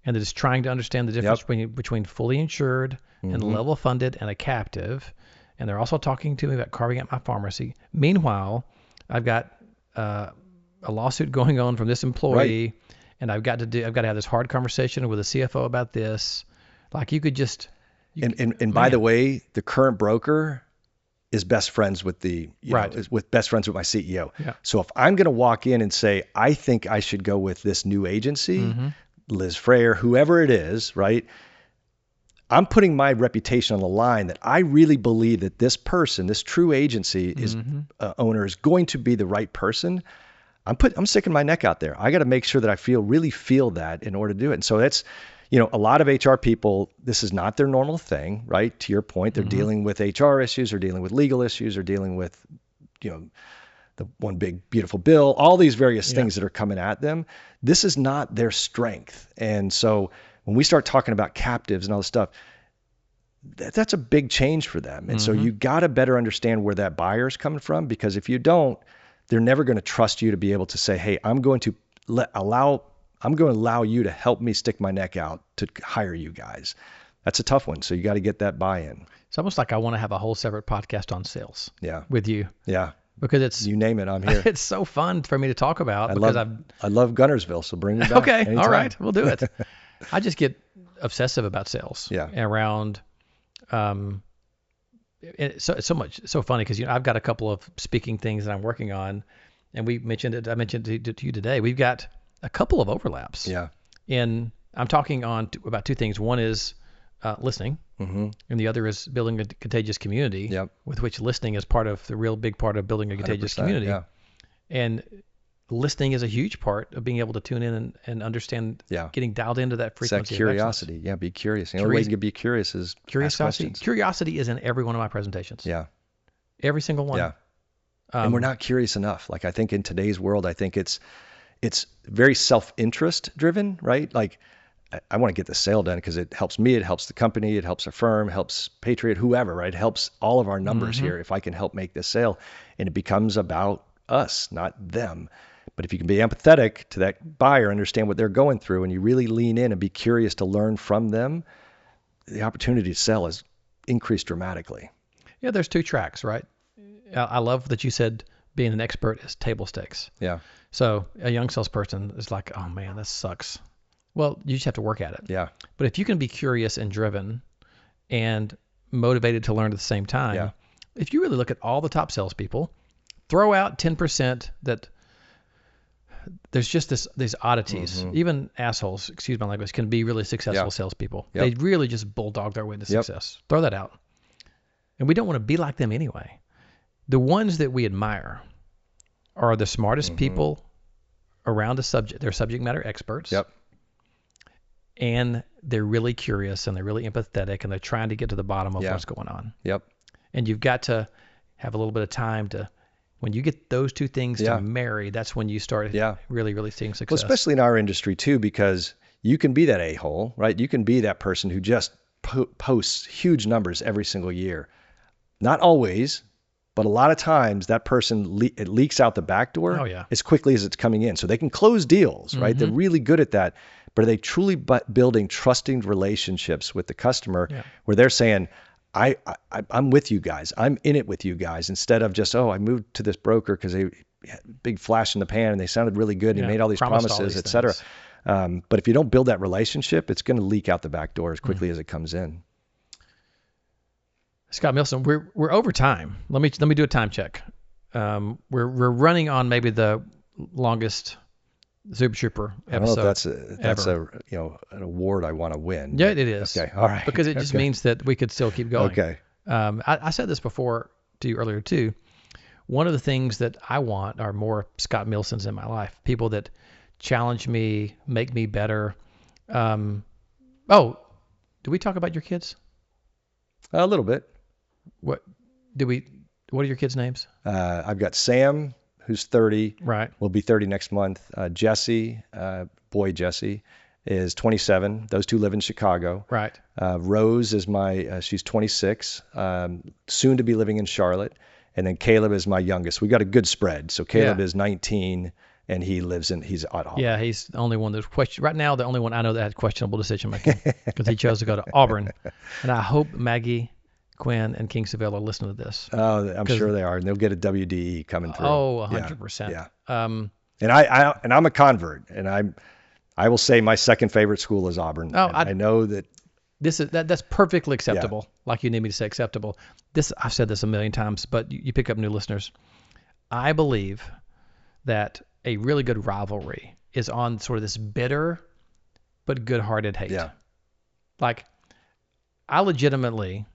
and that is trying to understand the difference between fully insured and level funded and a captive. And they're also talking to me about carving out my pharmacy. Meanwhile, I've got a lawsuit going on from this employee, and I've got to have this hard conversation with the CFO about this. Like you could just. By the way, the current broker is best friends with best friends with my CEO. Yeah. So if I'm going to walk in and say, I think I should go with this new agency, Liz Freyer, whoever it is, right? I'm putting my reputation on the line that I really believe that this person, this true agency owner is going to be the right person. I'm sticking my neck out there. I got to make sure that I really feel that in order to do it. And so that's, a lot of HR people, this is not their normal thing, right? To your point, they're dealing with HR issues or dealing with legal issues or dealing with, the one big beautiful bill, all these various things that are coming at them. This is not their strength. And so when we start talking about captives and all this stuff, that's a big change for them. And so you got to better understand where that buyer is coming from, because if you don't, they're never going to trust you to be able to say, hey, I'm going to allow you to help me stick my neck out to hire you guys. That's a tough one. So you got to get that buy-in. It's almost like I want to have a whole separate podcast on sales. Yeah. With you. Yeah. Because it's, you name it, I'm here. It's so fun for me to talk about. I love Gunnersville, so bring me back. Okay. anytime. All right. We'll do it. I just get obsessive about sales. Yeah. Around, it's so funny because I've got a couple of speaking things that I'm working on, and I mentioned it to you today. We've got a couple of overlaps. Yeah. And I'm talking about two things. One is listening, and the other is building a contagious community. Yep. With which listening is the real big part of building a contagious community. Yeah. And listening is a huge part of being able to tune in and understand. Yeah. Getting dialed into that frequency. It's that curiosity. Yeah. Be curious. The only way you can be curious is ask questions. Curiosity is in every one of my presentations. Yeah. Every single one. Yeah. And we're not curious enough. Like, I think in today's world, I think it's very self-interest driven, right? Like, I want to get the sale done because it helps me, it helps the company, it helps the firm, helps Patriot, whoever, right? It helps all of our numbers here if I can help make this sale. And it becomes about us, not them. But if you can be empathetic to that buyer, understand what they're going through, and you really lean in and be curious to learn from them, the opportunity to sell is increased dramatically. Yeah, there's two tracks, right? I love that you said being an expert is table stakes. Yeah. So a young salesperson is like, oh man, this sucks. Well, you just have to work at it. Yeah. But if you can be curious and driven and motivated to learn at the same time, if you really look at all the top salespeople, throw out 10% that there's just these oddities. Even assholes, excuse my language, can be really successful salespeople. They really just bulldog their way to success. Throw that out. And we don't want to be like them anyway. The ones that we admire are the smartest people around a subject. They're subject matter experts. Yep. And they're really curious and they're really empathetic and they're trying to get to the bottom of what's going on. Yep. And you've got to have a little bit of time to, when you get those two things to marry, that's when you start really, really seeing success. Well, especially in our industry too, because you can be that a-hole, right? You can be that person who just posts huge numbers every single year. Not always, but a lot of times that person, it leaks out the back door as quickly as it's coming in. So they can close deals, right? They're really good at that. But are they truly building trusting relationships with the customer where they're saying, I'm with you guys. I'm in it with you guys, instead of just, I moved to this broker because they had a big flash in the pan and they sounded really good and he made all these promises, et cetera. But if you don't build that relationship, it's going to leak out the back door as quickly as it comes in. Scott Millson, we're over time. Let me do a time check. We're running on maybe the longest Super TRUEPer episode. I don't know if that's an award I want to win. Yeah, it is. Okay, all right. Because it just means that we could still keep going. Okay. I said this before to you earlier too. One of the things that I want are more Scott Millsons in my life. People that challenge me, make me better. Do we talk about your kids? A little bit. What are your kids' names? I've got Sam, who's 30. Right. Will be 30 next month. Jesse, boy Jesse, is 27. Those two live in Chicago. Right. Rose is she's 26, soon to be living in Charlotte. And then Caleb is my youngest. We got a good spread. So Caleb is 19 and he's at Auburn. Yeah, he's the only one that's right now, the only one I know that had questionable decision making because he chose to go to Auburn. And I hope Maggie, Quinn, and King Seville are listening to this. Oh, I'm sure they are, and they'll get a WDE coming through. Oh, 100%. Yeah. And I'm a convert, and I will say my second favorite school is Auburn. Oh, I know that that's perfectly acceptable. Like you need me to say acceptable. I've said this a million times, but you pick up new listeners. I believe that a really good rivalry is on sort of this bitter but good-hearted hate. Yeah. Like, I legitimately.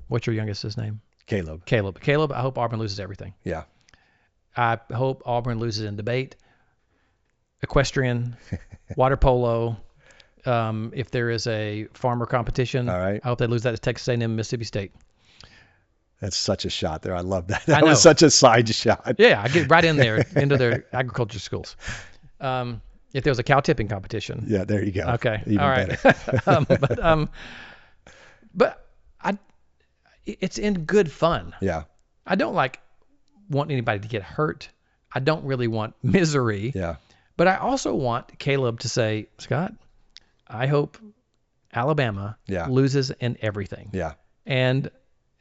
What's your youngest's name? Caleb. Caleb, I hope Auburn loses everything. Yeah. I hope Auburn loses in debate, equestrian, water polo. If there is a farmer competition, all right. I hope they lose that to Texas A&M, Mississippi State. That's such a shot there. I love that. I That know. was such a side shot. Yeah, I get right in there into their agriculture schools. If there was a cow tipping competition. Yeah, there you go. Okay. Even All right. better. But it's in good fun. Yeah. I don't want anybody to get hurt. I don't really want misery. Yeah. But I also want Caleb to say, Scott, I hope Alabama loses in everything. Yeah. And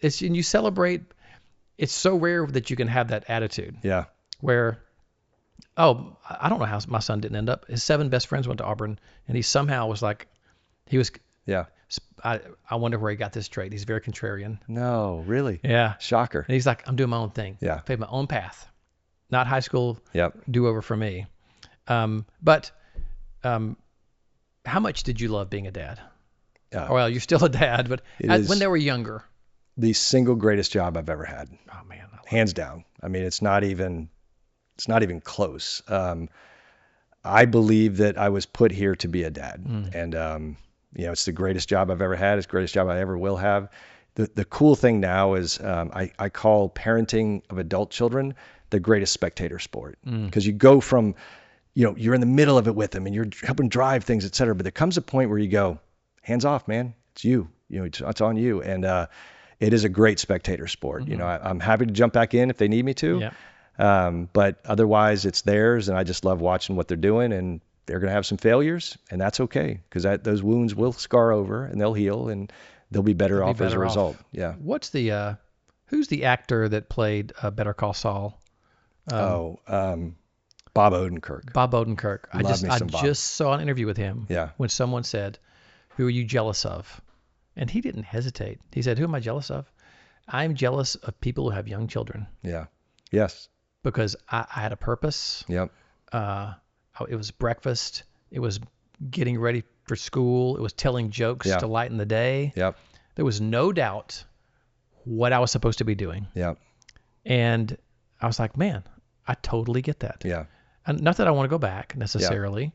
you celebrate. It's so rare that you can have that attitude. Yeah. Where, oh, I don't know how my son didn't end up. His 7 best friends went to Auburn, and he somehow was like, Yeah. I wonder where he got this trait. He's very contrarian. No, really? Yeah. Shocker. And he's like, I'm doing my own thing. Yeah. Paved my own path. Not high school Yep. do-over for me. But how much did you love being a dad? Well, you're still a dad, but when they were younger. The single greatest job I've ever had. Oh, man. Hands down. I mean, it's not even close. I believe that I was put here to be a dad. And, it's the greatest job I've ever had. It's the greatest job I ever will have. The cool thing now is I call parenting of adult children the greatest spectator sport, because you go from, you're in the middle of it with them and you're helping drive things, et cetera. But there comes a point where you go, hands off, man. It's you. It's on you. And it is a great spectator sport. I'm happy to jump back in if they need me to. Yeah. But otherwise, it's theirs, and I just love watching what they're doing. And they're going to have some failures, and that's okay, because those wounds will scar over and they'll heal, and they'll be better off as a result. Yeah. What's who's the actor that played Better Call Saul? Bob Odenkirk. Bob Odenkirk. I Bob. just saw an interview with him. Yeah. When someone said, "Who are you jealous of?" And he didn't hesitate. He said, "Who am I jealous of? I'm jealous of people who have young children." Yeah. Yes. Because I had a purpose. Yep. It was breakfast. It was getting ready for school. It was telling jokes to lighten the day. Yep. There was no doubt what I was supposed to be doing. Yep. And I was like, man, I totally get that. Yeah. And not that I want to go back necessarily,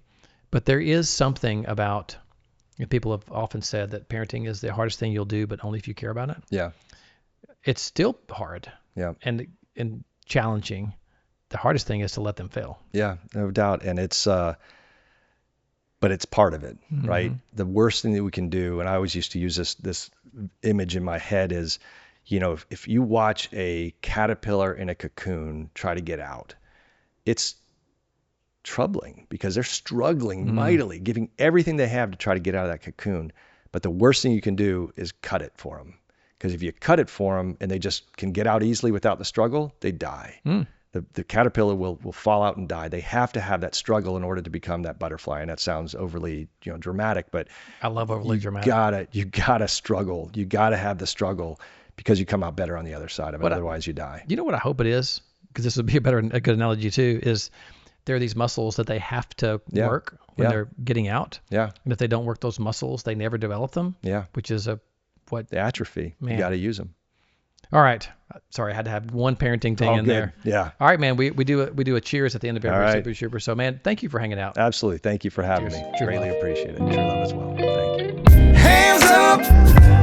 but there is something about, people have often said that parenting is the hardest thing you'll do, but only if you care about it. Yeah. It's still hard. Yeah. And challenging. The hardest thing is to let them fail. Yeah, no doubt. And but it's part of it, right? The worst thing that we can do, and I always used to use this image in my head, is, if you watch a caterpillar in a cocoon try to get out, it's troubling because they're struggling mightily, giving everything they have to try to get out of that cocoon. But the worst thing you can do is cut it for them. Because if you cut it for them and they just can get out easily without the struggle, they die. The caterpillar will fall out and die. They have to have that struggle in order to become that butterfly. And that sounds overly dramatic, but I love overly dramatic. You gotta struggle. You gotta have the struggle, because you come out better on the other side of it. Otherwise, you die. You know what I hope it is? Because this would be a good analogy too. Is there are these muscles that they have to work when they're getting out. Yeah. And if they don't work those muscles, they never develop them. Yeah. Which is the atrophy. Man. You got to use them. All right. Sorry, I had to have one parenting thing in there. Yeah. All right, man. We do a cheers at the end of every Super TRUEper. So, man, thank you for hanging out. Absolutely. Thank you for having me. True Greatly love. appreciate it. True love as well. Thank you. Hands up,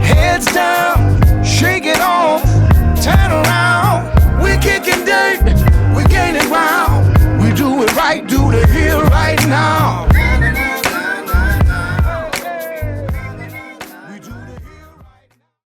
heads down, shake it off, turn around. We're kicking dirt, we're gaining ground. We do it right, do the hill right now.